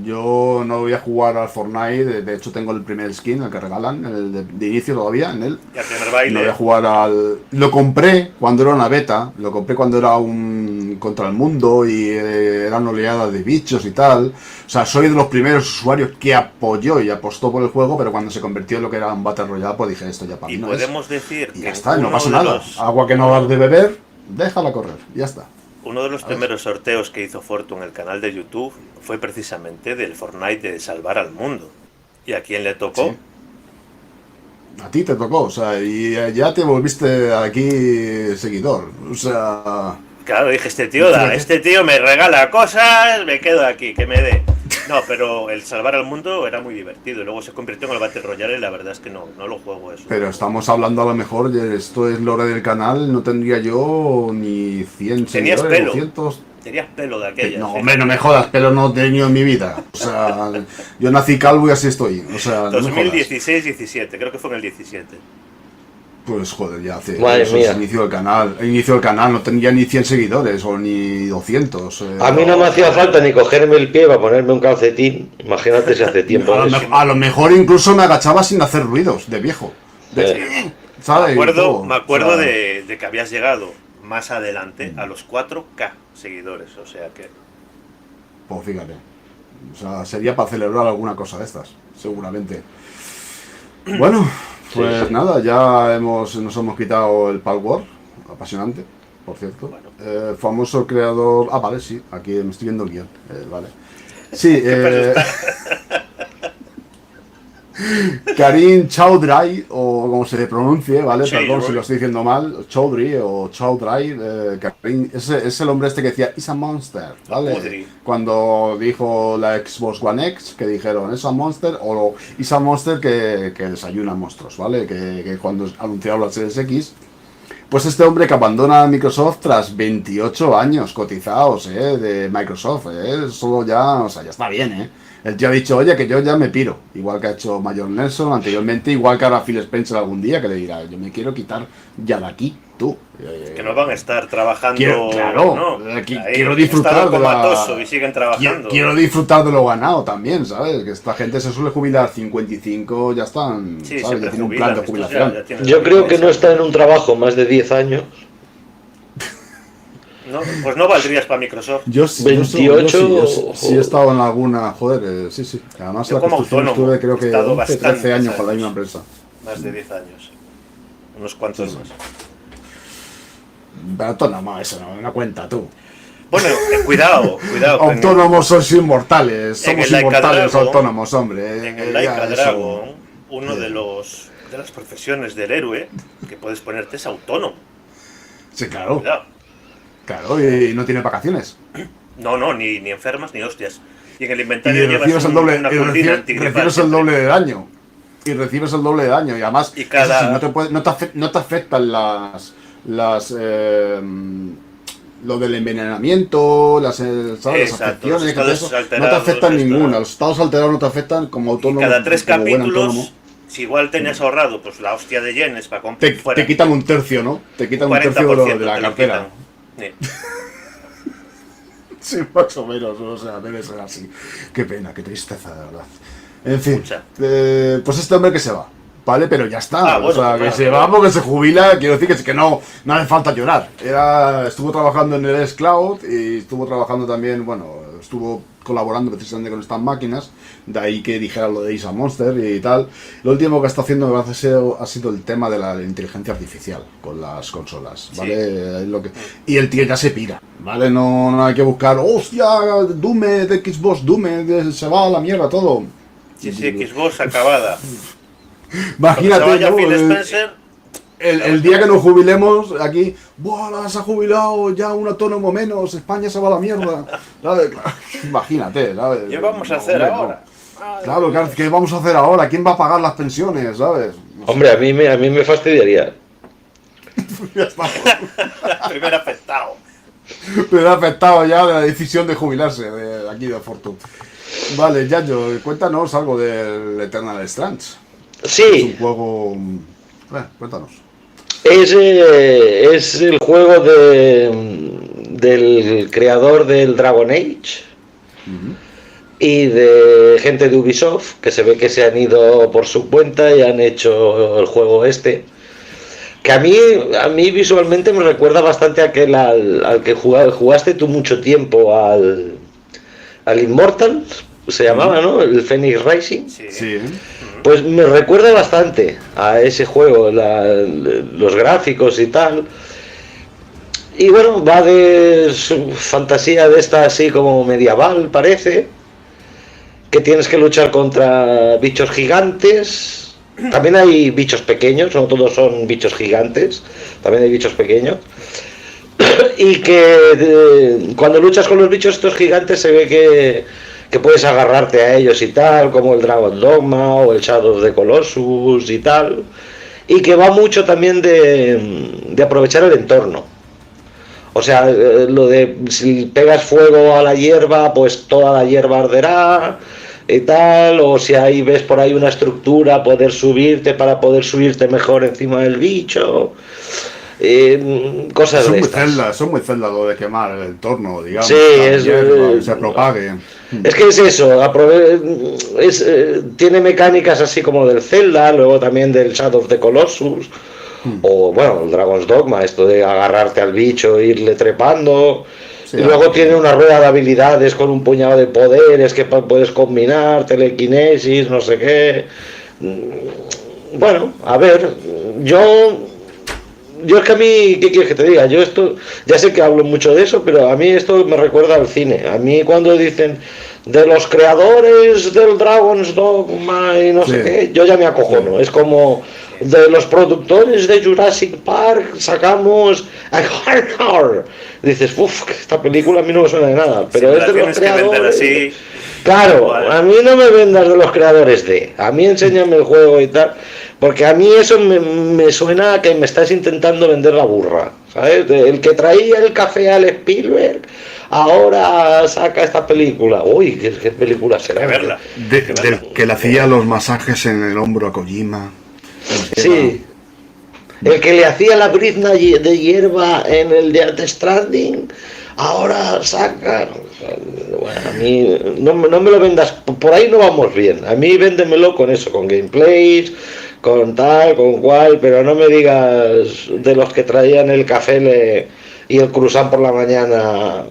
Yo no voy a jugar al Fortnite, de hecho tengo el primer skin, el que regalan, el de inicio todavía, en él. Y al primer No voy baile, a jugar al... Lo compré cuando era una beta, lo compré cuando era un contra el mundo y eran oleadas de bichos y tal. O sea, soy de los primeros usuarios que apoyó y apostó por el juego, pero cuando se convirtió en lo que era un Battle Royale, pues dije, esto ya para y mí no es. podemos decir Y que ya está, no uno pasa de nada. los- Agua que no das de beber, déjala correr, ya está. Uno de los primeros sorteos que hizo Fortune en el canal de YouTube fue precisamente del Fortnite de salvar al mundo. ¿Y a quién le tocó? Sí. A ti te tocó, o sea, y ya te volviste aquí seguidor. O sea, Claro, dije, este tío me regala cosas, me quedo aquí, que me dé. No, pero el salvar al mundo era muy divertido. Y luego se convirtió en el Battle Royale y la verdad es que no lo juego eso. pero estamos hablando a lo mejor, esto es lore del canal, no tendría yo ni 100 Tenías seguidores, pelo. 200. Tenías pelo de aquella. No, sí. hombre, no me jodas, pero no he tenido en mi vida. O sea, yo nací calvo y así estoy. O sea, no me jodas. 2016-17, creo que fue en el 17. Pues joder, ya hace Madre eso mía. es inicio del canal, no tendría ni 100 seguidores o ni 200. A mí no me hacía falta ni cogerme el pie para ponerme un calcetín. Imagínate si hace tiempo. a, lo eso. a lo mejor incluso me agachaba sin hacer ruidos, de viejo. ¿Sabes? Me Todo, acuerdo o sea, de que habías llegado más adelante a los 4K seguidores, o sea que... Pues fíjate. O sea, sería para celebrar alguna cosa de estas, seguramente. Bueno, pues Sí. nada, ya nos hemos quitado el Palworld, apasionante, por cierto. Bueno. Famoso creador... Ah, vale, sí, aquí me estoy viendo el guión, vale. Sí, Karim Chaudhry, o como se le pronuncie, ¿vale? Chaudhry. Perdón si lo estoy diciendo mal, Chaudhry o Chaudhry, Karim, es el hombre este que decía It's a Monster, ¿vale? Chaudhry. Cuando dijo la Xbox One X, que dijeron It's a Monster, o It's a Monster que desayuna monstruos, ¿vale? Que cuando anunciaron la Series X, pues este hombre que abandona Microsoft tras 28 años cotizados, de Microsoft, solo ya, o sea, ya está bien, Él ya ha dicho, oye, que yo ya me piro, igual que ha hecho Mayor Nelson anteriormente, igual que ahora Phil Spencer algún día, que le dirá, yo me quiero quitar ya de aquí, tú. Que no van a estar trabajando. Claro, ¿no? quiero disfrutar estado de la... comatoso y siguen trabajando. Quiero disfrutar de lo ganado también, ¿sabes? Que esta gente se suele jubilar 55, ya están, Sí, ¿sabes? Ya siempre tiene un plan de jubilan, estos jubilación. ya tienen Yo la creo que vida no hecha. está en un trabajo más de 10 años. No, pues no valdrías para Microsoft. Yo ¿28? sí he estado en alguna, joder, sí. Además Yo la como construcción autónomo estuve creo he que estado 11, 13 bastantes años con la años. misma empresa. Más de 10 años. Unos cuantos Sí. más. Pero autónomo, eso no cuenta tú. Bueno, cuidado. Autónomos sois inmortales, en somos el Like a inmortales Dragon, autónomos, hombre. En el Like ya a eso. Dragon, uno Sí. de las profesiones del héroe que puedes ponerte es autónomo. Sí, claro, Cuidado. claro, y no tiene vacaciones. No, ni enfermas ni hostias. Y en el Y inventario llevas recibes el doble, una y cortina recibes el doble de daño. Y recibes el doble de daño. Y además, Y cada- eso sí, no te afectan lo del envenenamiento, ¿sabes? Las Exacto, afecciones, los que todo estados eso, no te alterados, afectan esto. ninguna. Los estados alterados no te afectan como Y autónomo. cada 3 como buen capítulos, autónomo. si igual tenías ahorrado pues la hostia de yenes para comprar Te quitan un tercio, ¿no? Te quitan un tercio de la te lo cartera. quitan. Sí. Sí, más o menos, o sea, debe ser así. Qué pena, qué tristeza, de verdad. En fin, Mucha. pues este hombre que se va, ¿vale? Pero ya está, Ah, bueno, o sea, claro, que se claro. va porque se jubila, quiero decir que no hace falta llorar. Estuvo trabajando en el S-Cloud y estuvo trabajando también, estuvo colaborando precisamente con estas máquinas, de ahí que dijera lo de Isa Monster y tal. Lo último que está haciendo me parece ha sido el tema de la inteligencia artificial con las consolas, ¿vale? Y el tío ya se pira, ¿vale? No hay que buscar, hostia, Dume de Xbox, Dume, se va a la mierda todo. Sí, Xbox acabada. Imagínate, Cuando se vaya ¿no? Phil Spencer, El día que nos jubilemos, aquí, ¡buah! Se ha jubilado ya un autónomo menos, España se va a la mierda. ¿Sabes? Imagínate, ¿sabes? ¿qué vamos a hacer hombre, ahora? Claro, ¿qué vamos a hacer ahora? ¿Quién va a pagar las pensiones? ¿Sabes? No sé. Hombre, a mí me fastidiaría. Ya está. Primer afectado. Me ha afectado ya de la decisión de jubilarse de aquí de Fortune. Vale, Yayo, cuéntanos algo del Eternal Strands. Es Sí, un juego... cuéntanos. es el juego del creador del Dragon Age y de gente de Ubisoft, que se ve que se han ido por su cuenta y han hecho el juego este. Que a mí visualmente me recuerda bastante a al que jugaste tú mucho tiempo, al Immortal, se llamaba, ¿no? El Phoenix Rising. Sí. Sí. Pues me recuerda bastante a ese juego, los gráficos y tal. Y bueno, va de fantasía de esta así como medieval, parece. Que tienes que luchar contra bichos gigantes. También hay bichos pequeños, no todos son bichos gigantes. También hay bichos pequeños. Y que cuando luchas con los bichos estos gigantes se ve que puedes agarrarte a ellos y tal, como el Dragon Dogma o el Shadow of the Colossus y tal, y que va mucho también de aprovechar el entorno. O sea, lo de si pegas fuego a la hierba, pues toda la hierba arderá y tal, o si ahí ves por ahí una estructura, poder subirte para poder subirte mejor encima del bicho. Cosas de estas. Son muy celdas lo de quemar el entorno, digamos. Sí, la es- hierba, que se propague. Es que es eso, tiene mecánicas así como del Zelda, luego también del Shadow of the Colossus, o bueno, el Dragon's Dogma, esto de agarrarte al bicho e irle trepando, Sí, y luego tiene una rueda de habilidades con un puñado de poderes que puedes combinar, telequinesis, no sé qué. Bueno, a ver, yo es que a mí, ¿qué quieres que te diga? Yo esto, ya sé que hablo mucho de eso, pero a mí esto me recuerda al cine. A mí cuando dicen de los creadores del Dragon's Dogma y no sé Sí. qué, yo ya me acojono. Sí. Es como de los productores de Jurassic Park sacamos a Hardcore. Dices, uff, esta película a mí no me suena de nada, pero Si es de los tienes que vender creadores. así, Claro, igual. a mí no me vendas de los creadores de, a mí enséñame el juego y tal, porque a mí eso me suena a que me estás intentando vender la burra, ¿sabes? El que traía el café al Spielberg, ahora saca esta película. Uy, ¿qué película será? Hay que verla. Del que le hacía los masajes en el hombro a Kojima. Sí, el que le hacía la brizna de hierba en el de Death Stranding, ahora saca. Bueno, a mí no me lo vendas, por ahí no vamos bien. A mí véndemelo con eso, con gameplays, con tal, con cual, pero no me digas de los que traían el café y el croissant por la mañana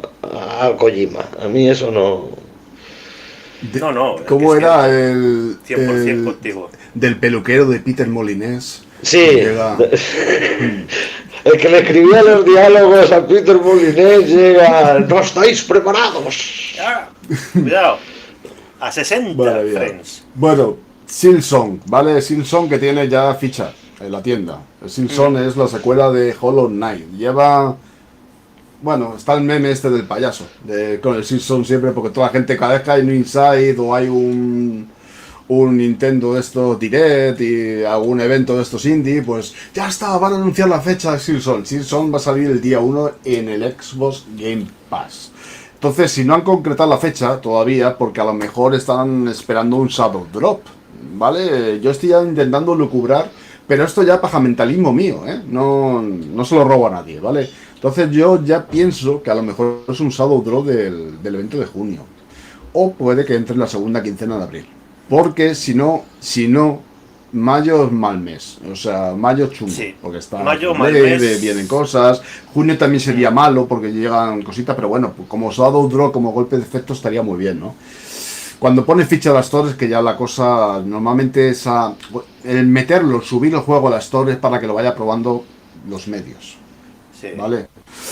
al Kojima. A mí eso no. No, ¿Cómo que es era que el 100% contigo. del peluquero de Peter Molinés? Sí, Llega- el que le escribía los diálogos a Peter Molinés llega, no estáis preparados. Ah, cuidado. A 60 Maravilla. frames. Bueno, Silksong, ¿vale? Silksong que tiene ya ficha en la tienda. El Silksong es la secuela de Hollow Knight. Lleva... Bueno, está el meme este del payaso, con el Silksong siempre, porque toda la gente, cada vez que hay un Inside o hay un Nintendo de estos Direct y algún evento de estos indie, pues ya está, van a anunciar la fecha de Silksong. Silksong va a salir el día 1 en el Xbox Game Pass. Entonces, si no han concretado la fecha todavía, porque a lo mejor están esperando un Shadow Drop, ¿vale? Yo estoy ya intentando lucubrar, pero esto ya pajamentalismo mío, ¿eh? No se lo robo a nadie, ¿vale? Entonces yo ya pienso que a lo mejor es un Shadow Drop del evento de junio. O puede que entre en la segunda quincena de abril. Porque si no, mayo es mal mes. O sea, mayo es chungo. Sí, Porque está mayo mal mes. vienen cosas. Junio también sería malo porque llegan cositas. Pero bueno, pues como Shadow Drop, como golpe de efecto estaría muy bien, ¿no? Cuando pone ficha a las torres, que ya la cosa normalmente es el meterlo, subir el juego a las torres para que lo vaya probando los medios. Sí. ¿Vale?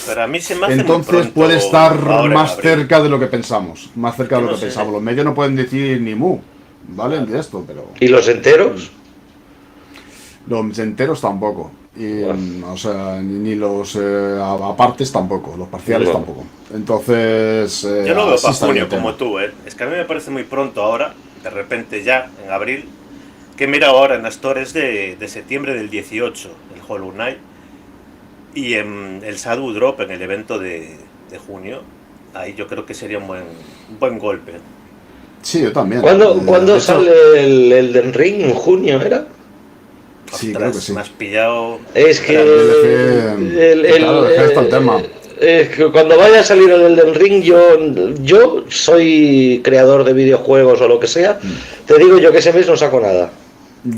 Pero a mí se me hace muy Entonces pronto puede estar ahora en más abril. cerca de lo que pensamos. Más cerca de Yo lo no que sé. pensamos. Los medios no pueden decir ni mu, ¿vale? De esto, pero ¿Y los enteros? los enteros tampoco. Y, o sea, ni los apartes tampoco. Los parciales No. tampoco. Entonces. Yo lo veo así para está junio el tema. como tú, ¿eh? Es que a mí me parece muy pronto ahora, de repente ya, en abril, que mira ahora en las torres de septiembre del 18, el Hollow Knight, y en el Shadow Drop en el evento de junio, ahí yo creo que sería un buen golpe. Sí, yo también. ¿Cuándo De hecho, sale el Elden Ring? ¿En junio era? Sí, Ostras, creo que sí. me has pillado. Es que Claro, es que está el tema. es que cuando vaya a salir el Elden Ring, yo soy creador de videojuegos o lo que sea, te digo yo que ese mes no saco nada.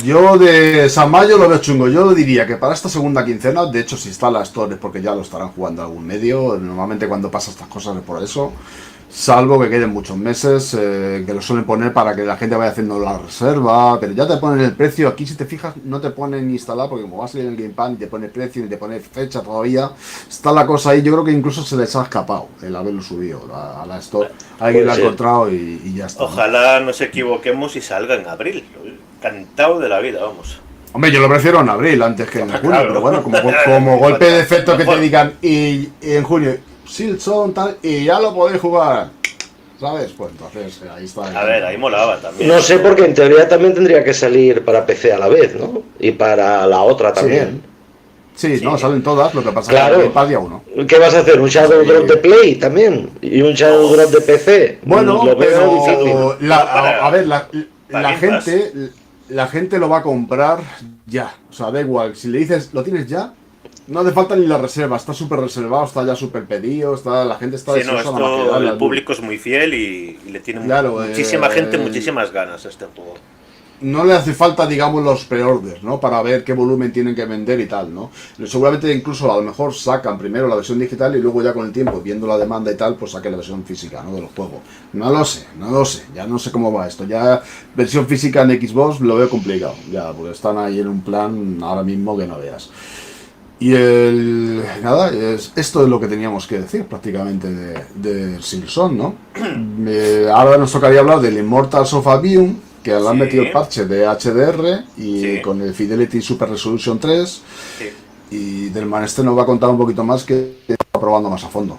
Yo de San Mayo lo veo chungo. Yo diría que para esta segunda quincena, de hecho si está las torres, porque ya lo estarán jugando algún medio, normalmente cuando pasa estas cosas es por eso, salvo que queden muchos meses, que lo suelen poner para que la gente vaya haciendo la reserva, pero ya te ponen el precio. Aquí si te fijas no te ponen instalar, porque como va a salir en el Game Pass ni te pone precio ni te pone fecha todavía, está la cosa ahí. Yo creo que incluso se les ha escapado el haberlo subido a la store. Alguien lo ha ser. encontrado y ya está. Ojalá nos equivoquemos y salga en abril. Cantado de la vida, vamos. Hombre, yo lo prefiero en abril antes que en junio, Claro. pero bueno, como golpe de efecto que te digan y en junio, Silksong tal, y ya lo podéis jugar, ¿sabes? Pues entonces ahí está. A ver, ahí molaba también. No sé, porque en teoría también tendría que salir para PC a la vez, ¿no? Y para la otra también. Sí, no, salen todas, lo que pasa Claro. es que para día uno. ¿Qué vas a hacer? ¿Un Shadow Sí. Drop de Play también? ¿Y un Shadow Drop de PC? Bueno, Lo veo difícil. pero a ver, la Game Pass. la gente lo va a comprar ya. O sea, da igual, si le dices, ¿lo tienes ya? No hace falta ni la reserva, está súper reservado, está ya súper pedido, la gente está Sí, no, deseosa nada más que esto, darle el al- público es muy fiel y le tiene Claro, muchísima gente, muchísimas ganas a este juego. no le hace falta, digamos, los pre-orders, ¿no? Para ver qué volumen tienen que vender y tal, ¿no? Seguramente incluso a lo mejor sacan primero la versión digital y luego ya con el tiempo, viendo la demanda y tal, pues saquen la versión física, ¿no? De los juegos. No lo sé, ya no sé cómo va esto. Ya versión física en Xbox lo veo complicado, ya, porque están ahí en un plan ahora mismo que no veas. Y nada, esto es lo que teníamos que decir prácticamente de Silksong, ¿no? Ahora nos tocaría hablar del Immortals of Avium, que le han metido el parche de HDR y con el Fidelity Super Resolution 3. Sí. Y del man este nos va a contar un poquito más, que está probando más a fondo.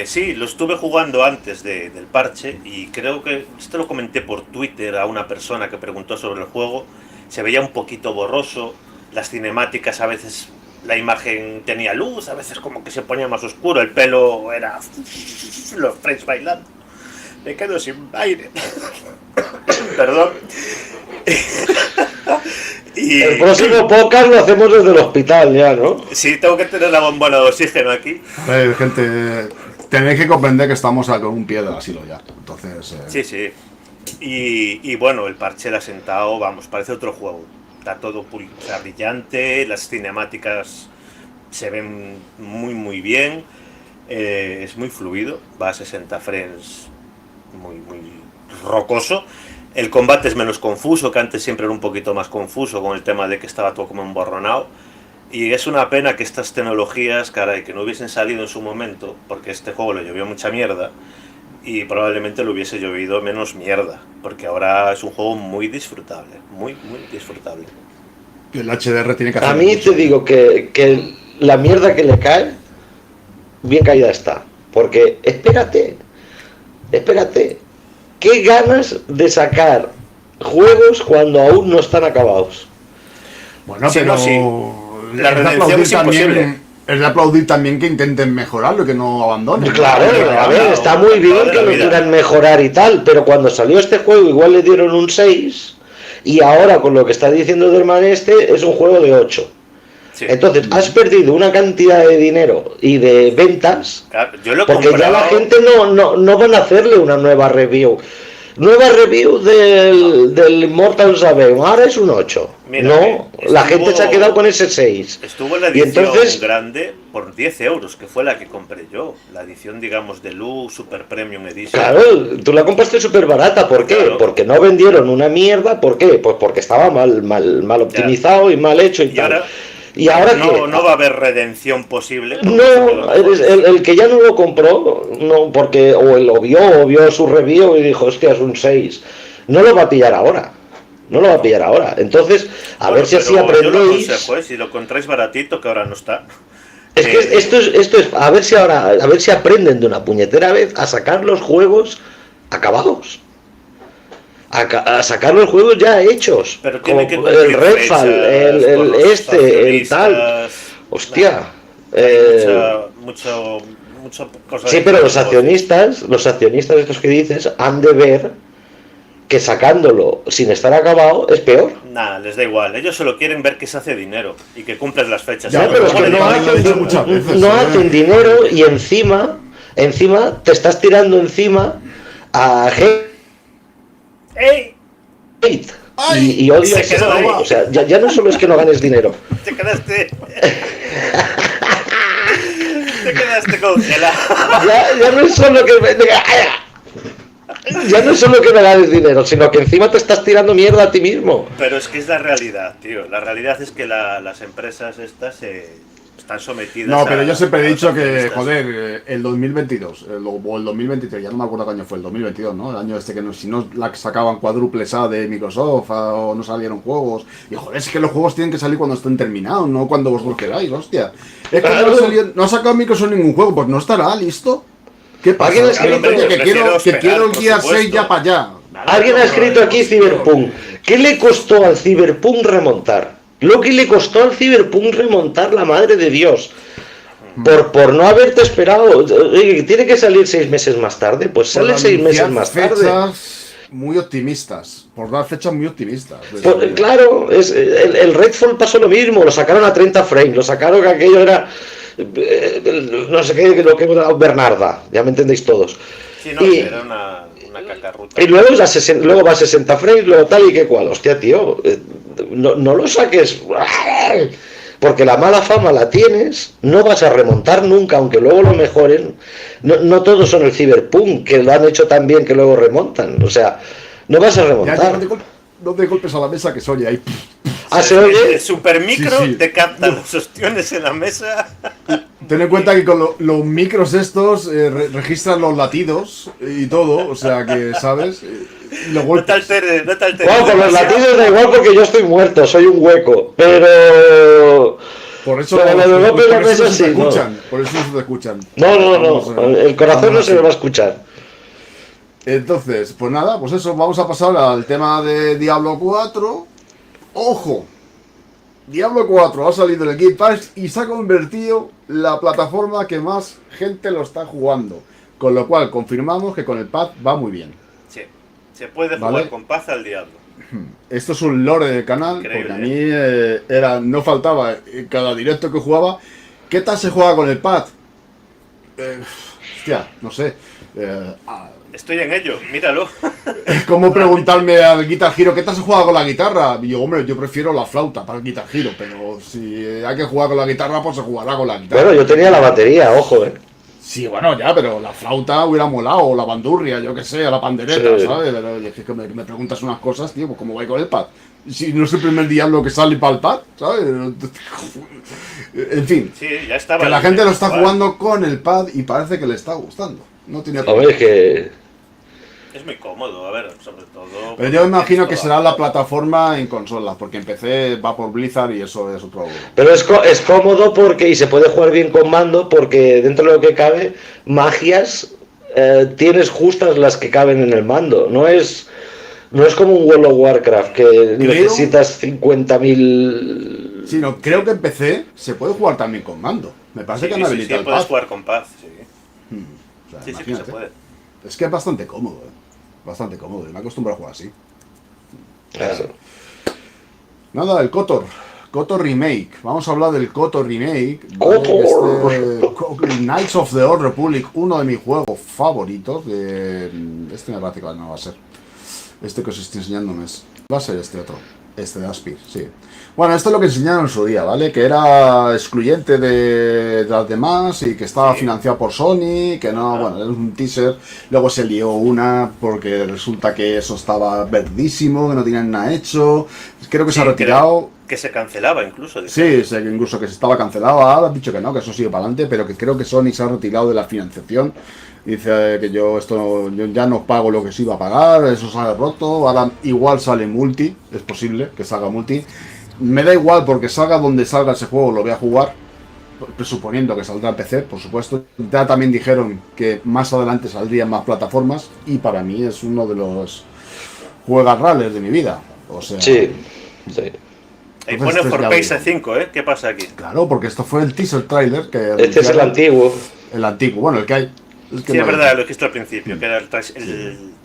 Sí, lo estuve jugando antes del parche y creo que esto lo comenté por Twitter a una persona que preguntó sobre el juego. Se veía un poquito borroso. Las cinemáticas, a veces la imagen tenía luz, a veces como que se ponía más oscuro, el pelo era los frames bailando. Me quedo sin aire. Perdón. Y el próximo podcast lo hacemos desde el hospital ya, ¿no? Sí, tengo que tener la bombona de oxígeno aquí. Gente, tenéis que comprender que estamos con un pie del asilo ya. Entonces. Sí. Y bueno, el parche le ha sentado, vamos, parece otro juego. Está todo brillante, las cinemáticas se ven muy bien, es muy fluido, va a 60 frames, muy rocoso. El combate es menos confuso, que antes siempre era un poquito más confuso con el tema de que estaba todo como emborronado. Y es una pena que estas tecnologías, caray, que no hubiesen salido en su momento, porque este juego le llovió mucha mierda y probablemente le hubiese llovido menos mierda, porque ahora es un juego muy disfrutable, muy disfrutable. El HDR tiene que hacer. A mí te digo que la mierda que le cae, bien caída está. Porque espérate, qué ganas de sacar juegos cuando aún no están acabados. Bueno, pero sí. La redención es imposible. Es de aplaudir también que intenten mejorarlo, que no abandonen. Claro, a ver, está muy bien que lo quieran mejorar y tal, pero cuando salió este juego igual le dieron un 6 y ahora con lo que está diciendo Derman este es un juego de 8. Sí. Entonces has perdido una cantidad de dinero y de ventas, claro, porque ya la gente no van a hacerle una nueva review. Nueva review del Immortals of Avium, ahora es un 8. Mira, la gente se ha quedado con ese 6. Estuvo en la edición grande por 10 euros, que fue la que compré yo. La edición, digamos, Deluxe, Super Premium Edition. Claro, tú la compraste súper barata. ¿Por qué? Claro. Porque no vendieron una mierda. ¿Por qué? Pues porque estaba mal optimizado y mal hecho y tal. Y ahora no va a haber redención posible. No, el que ya no lo compró, no, porque o él lo vio su review y dijo, hostia, es un 6. No lo va a pillar ahora. Entonces, a ver si así aprendéis. Yo lo aconsejo, si lo encontráis baratito, que ahora no está. Es que esto es a ver si aprenden de una puñetera vez a sacar los juegos acabados. A sacar los juegos ya hechos, pero tiene que el Redfall, el tal, hostia, mucho cosa. Sí, pero los accionistas estos que dices han de ver que sacándolo sin estar acabado es peor. Nada, les da igual, ellos solo quieren ver que se hace dinero y que cumples las fechas. Ya, pero es que no hacen dinero y encima te estás tirando encima a ¡Ey! Y odias ese juego. O sea, ya no solo es que no ganes dinero. Te quedaste congelado. Ya no es solo que no ganes dinero, sino que encima te estás tirando mierda a ti mismo. Pero es que es la realidad, tío. La realidad es que las empresas estas están sometidas. No, pero yo siempre he dicho que, joder, el 2022 o el 2023, ya no me acuerdo qué año fue, el 2022, ¿no? El año este que si no la sacaban cuádruples A de Microsoft o no salieron juegos. Y joder, es que los juegos tienen que salir cuando estén terminados, no cuando vosotros queráis, hostia. Es que no ha sacado Microsoft ningún juego, pues no estará listo. ¿Qué pasa? Que quiero el día 6 ya para allá. Alguien ha escrito aquí Cyberpunk. ¿Qué le costó al Cyberpunk remontar? Lo que le costó al Cyberpunk remontar, la madre de Dios. Por no haberte esperado. Tiene que salir 6 meses más tarde. Pues sale 6 meses más tarde. Muy optimistas. Por dar fechas muy optimistas. Claro, el Redfall pasó lo mismo. Lo sacaron a 30 frames. Lo sacaron que aquello era. No sé qué, lo que era Bernarda. Ya me entendéis todos. Sí, no, era una sacar ruta. Y luego, luego va a 60 frames, luego tal y que cual. Hostia, tío, no lo saques. Porque la mala fama la tienes, no vas a remontar nunca, aunque luego lo mejoren. No todos son el Cyberpunk, que lo han hecho tan bien que luego remontan. O sea, no vas a remontar. No te golpes a la mesa que soy ahí. Ah, ¿se oye? El super micro Sí, sí. te capta los ostiones en la mesa. Ten en cuenta que con los micros estos registran los latidos y todo, o sea que, ¿sabes? Los No te golpes. alteres, no te alteres. Bueno, con los latidos da igual porque yo estoy muerto, soy un hueco. Pero... Por eso, Pero los golpes por en la eso mesa no se te sí, ¿no? escuchan. Por eso no se te escuchan. No. El corazón no se me va a escuchar. Entonces, pues nada, pues eso, vamos a pasar al tema de Diablo 4. ¡Ojo! Diablo 4 ha salido en el Game Pass y se ha convertido la plataforma que más gente lo está jugando. Con lo cual, confirmamos que con el pad va muy bien. Sí, se puede jugar Vale. con paz al diablo. Esto es un lore del canal, Increíble, porque a mí no faltaba en cada directo que jugaba. ¿Qué tal se juega con el pad? Hostia, no sé. Estoy en ello, míralo. Es como preguntarme al Guitar Hero, ¿qué tal se juega con la guitarra? Y yo, hombre, yo prefiero la flauta para el Guitar Hero, pero si hay que jugar con la guitarra, pues se jugará con la guitarra. Bueno, yo tenía la batería, ojo, Sí, bueno, ya, pero la flauta hubiera molado, o la bandurria, yo que sé, la pandereta, Sí. ¿sabes? Pero es que me preguntas unas cosas, tío, pues cómo va con el pad. Si no es el primer diablo que sale para el pad, ¿sabes? En fin, Sí, ya estaba. que la el gente lo está igual. jugando con el pad y parece que le está gustando. No tiene Hombre, es que... Es muy cómodo, a ver, sobre todo. Pero yo me imagino que esto- será la plataforma en consolas, porque en PC va por Blizzard y eso es otro. Pero es cómodo porque, y se puede jugar bien con mando, porque dentro de lo que cabe, magias tienes justas las que caben en el mando. No es como un World of Warcraft que necesitas 50.000... Sí, no, creo que en PC se puede jugar también con mando. Me parece que han habilitado el puedes pad. jugar con paz, sí. O sea, Sí, que se imagínate. puede. Es que es bastante cómodo, bastante cómodo. Y me acostumbro a jugar así. Eso. Nada, el KOTOR. KOTOR Remake. Vamos a hablar del KOTOR Remake. KOTOR. Knights of the Old Republic, uno de mis juegos favoritos. Este me parece que no va a ser. Este que os estoy enseñando no es. Va a ser este otro. Este de Aspir, sí. Bueno, esto es lo que enseñaron en su día, ¿vale? Que era excluyente de las demás y que estaba financiado por Sony, que no, bueno, era un teaser. Luego se lió una porque resulta que eso estaba verdísimo, que no tenían nada hecho. Creo que se ha retirado. Que se cancelaba incluso. Sí, sé que incluso que se estaba cancelado. Ahora han dicho que no, que eso sigue para adelante, pero que creo que Sony se ha retirado de la financiación. Dice que yo ya no pago lo que se iba a pagar, eso sale roto. Ahora igual sale multi, es posible que salga multi. Me da igual porque salga donde salga ese juego, lo voy a jugar. Presuponiendo que saldrá en PC, por supuesto. Ya también dijeron que más adelante saldrían más plataformas. Y para mí es uno de los juegarrales de mi vida. O sea, Sí. Ahí Entonces, pone for ya Pace digo. 5, ¿eh? ¿Qué pasa aquí? claro, porque esto fue el teaser trailer que Este es el anunciaron. antiguo. El antiguo, bueno, el que hay. El que Sí, no es hay. verdad, lo he visto al principio, que era el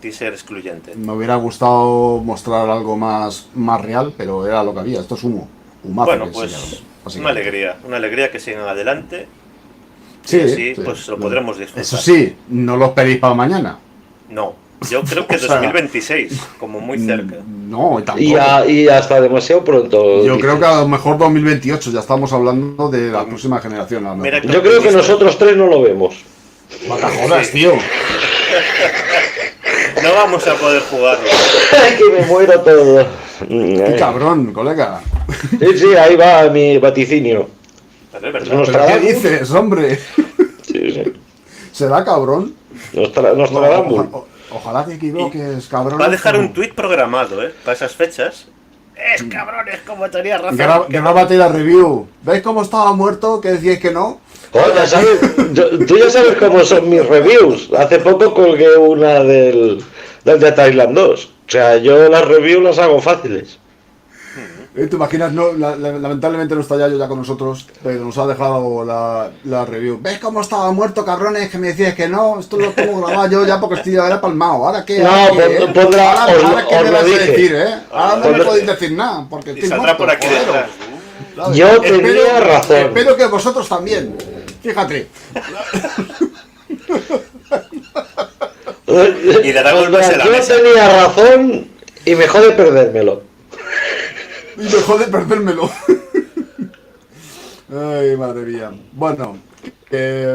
teaser excluyente. Me hubiera gustado mostrar algo más real, pero era lo que había. Esto es humo. Humazo Bueno, que pues enseñaron, una básicamente. alegría que sigan adelante. Sí, Sí, pues lo podremos disfrutar. Eso sí, no lo pedís para mañana. No, yo creo que O sea, 2026, como muy cerca. No, tampoco. Y hasta demasiado pronto. Yo dices. creo que a lo mejor 2028 ya estamos hablando de la próxima generación. A lo Mira mejor. Yo creo que nosotros tres no lo vemos. Vaya jodas, Sí. tío. No vamos a poder jugarlo. Ay, que me muero todo. Qué cabrón, colega. Sí, ahí va mi vaticinio. Pero es verdad. Nos ¿Pero qué tragamos. dices, hombre? Sí. ¿Será cabrón? Nos tragamos. Ojalá te equivoques, cabrón. Va a dejar un tuit programado, ¿eh? Para esas fechas. Es cabrones, como tenía razón. Grábate la review. ¿Veis cómo estaba muerto? Que decíais que no. Joder, ya sabes, tú ya sabes cómo son mis reviews. Hace poco colgué una del de Thailand 2. O sea, yo las reviews las hago fáciles. ¿Te imaginas? No, lamentablemente no está ya con nosotros, pero nos ha dejado la review. ¿Ves cómo estaba muerto, cabrones? Que me decías que no. Esto lo tengo grabado yo ya porque estoy ya palmado. ¿Ahora qué? No, ¿Ahora qué, pondrá- ahora qué os me lo vas a dije. decir, eh? Ahora no me Pondrá- podéis decir nada, porque Y estoy saldrá muerto, por aquí joderos. detrás. ¿Sabes? Yo tenía razón. Espero que vosotros también. Fíjate. y dará Pues golpes en la yo mesa. tenía razón y me jode perdérmelo. Y me jode perdérmelo. Ay, madre mía. Bueno,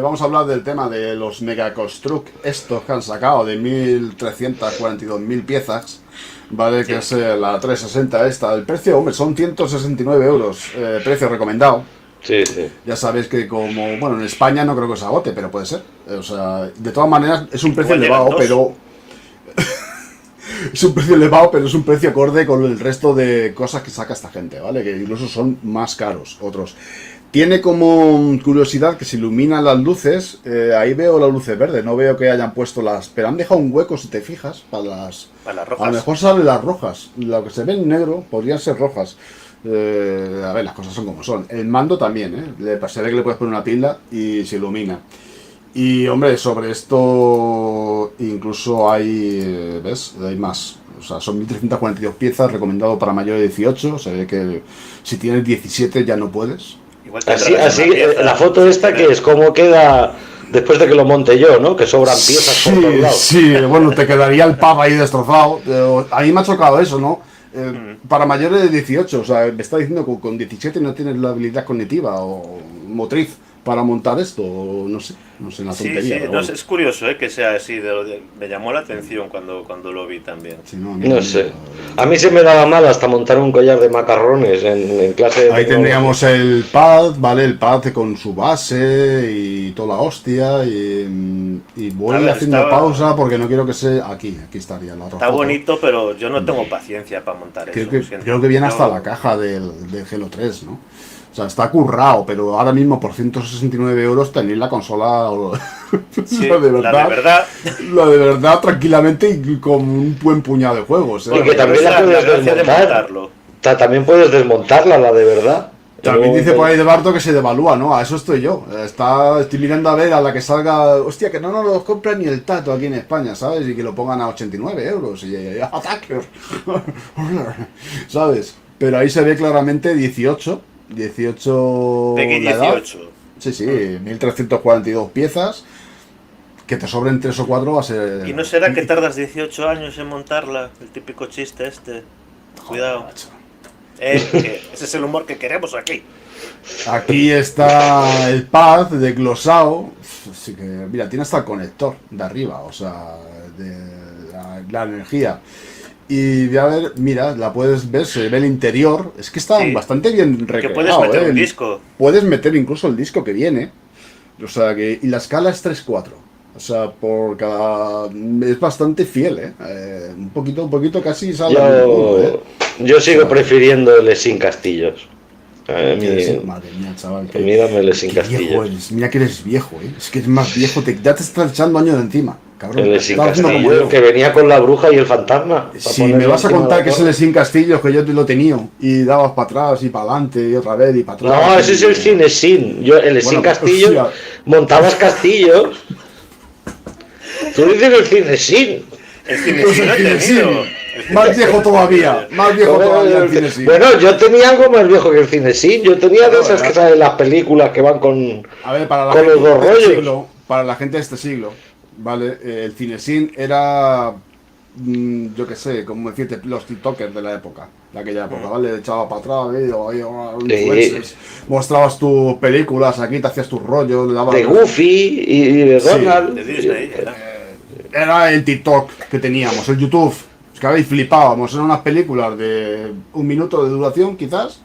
vamos a hablar del tema de los Mega Construct, estos que han sacado de 1.342.000 piezas, ¿vale? Sí. Que es la 360 esta. El precio, hombre, son 169 euros, precio recomendado. Sí, sí. Ya sabéis que como, bueno, en España no creo que se agote, pero puede ser. O sea, de todas maneras es un precio Igual elevado, llegan dos. pero... Es un precio elevado, pero es un precio acorde con el resto de cosas que saca esta gente, ¿vale? Que incluso son más caros, otros. Tiene como curiosidad que se iluminan las luces, ahí veo las luces verdes, no veo que hayan puesto las... Pero han dejado un hueco, si te fijas, para las... Para las A lo rojas. mejor salen las rojas, lo que se ve en negro podrían ser rojas. A ver, las cosas son como son. El mando también, se ve que le puedes poner una pila y se ilumina. Y hombre, sobre esto incluso hay, ¿ves? Hay más. O sea, son 1.342 piezas, recomendado para mayores de 18. Se ve que si tienes 17 ya no puedes. Igual Así, tendrás así una pieza, la foto esta que es como queda después de que lo monte yo, ¿no? Que sobran piezas por todos lados. Sí, bueno, te quedaría el pub ahí destrozado. Pero a mí me ha chocado eso, ¿no? Para mayores de 18, o sea, me está diciendo que con 17 no tienes la habilidad cognitiva o motriz para montar esto, o no sé, una Sí, tontería. sí, pero no, bueno. es curioso que sea así. Me llamó la atención cuando lo vi también. Sí, no, a mí No también. sé. A mí se me daba mal hasta montar un collar de macarrones en clase de Ahí tecnología. tendríamos el pad, ¿vale? El pad con su base y toda la hostia. Y voy A ver, haciendo estaba- pausa porque no quiero que sea aquí estaría la otra Está foto. bonito, pero yo no tengo paciencia para montar Creo eso. que, lo siento. creo que viene hasta Yo- la caja del Halo 3, ¿no? O sea, está currado, pero ahora mismo por 169 euros tenéis la consola. Sí, la de verdad. La de verdad. La de verdad, tranquilamente y con un buen puñado de juegos. Y que también esa la es puedes gracia de desmontar. montarlo. También puedes desmontarla, la de verdad. También Yo- dice por ahí de Barto que se devalúa, ¿no? A eso estoy yo. Estoy mirando a ver a la que salga. Hostia, que no nos lo compra ni el Tato aquí en España, ¿sabes? Y que lo pongan a 89 euros. Y ¡Attacker! ¿Sabes? Pero ahí se ve claramente 18. 18. Peggy la edad. 18. Sí, sí, 1.342 piezas. Que te sobren 3 o 4 va a ser. ¿Y no será que tardas 18 años en montarla? El típico chiste este. Cuidado. Macho. Que ese es el humor que queremos aquí. Aquí está el pad desglosado. Así que, mira, tiene hasta el conector de arriba, o sea, de la energía. Y voy a ver, mira, la puedes ver, se ve el interior. Es que está Sí. bastante bien Que recreado. puedes meter un El- disco. Puedes meter incluso el disco que viene. O sea que. Y la escala es 3/4. O sea, por cada. Es bastante fiel, ¿eh? Un poquito casi sale. Yo sigo prefiriendo el sin castillos. A mí, Madre mía, chaval. mírame el sin Qué viejo castillos. eres. Mira que eres viejo, ¿eh? Es que es más viejo. Ya te estás echando años de encima, cabrón. El sin Estás haciendo como castillo yo. que venía con la bruja y el fantasma. para Si me ponerlo vas a encima contar de que la es el torre. sin castillo, que yo te lo tenía y dabas para atrás y para adelante y otra vez y para atrás. No, ese es el cine sin. Yo, el sin castillo, hostia. montabas castillos. Tú dices el cine sin. El cine Pues sí lo he el tenido. Cinesin. Más viejo todavía. Más viejo todavía el Cinesin. Bueno, yo tenía algo más viejo que el cine sin. Yo tenía de esas que salen en las películas que van con. A ver, para la Con gente los dos de este rollos. siglo, para la gente de este siglo, ¿vale? El Cinesin era, yo qué sé, como decirte, los TikTokers de la época, de aquella época, ¿vale? Echaba para atrás, influencers, mostrabas tus películas, aquí te hacías tus rollos, le dabas... De Goofy y de Donald. De Disney. Era el TikTok que teníamos, el YouTube, es que ahí flipábamos, eran unas películas de 1 minuto de duración, quizás.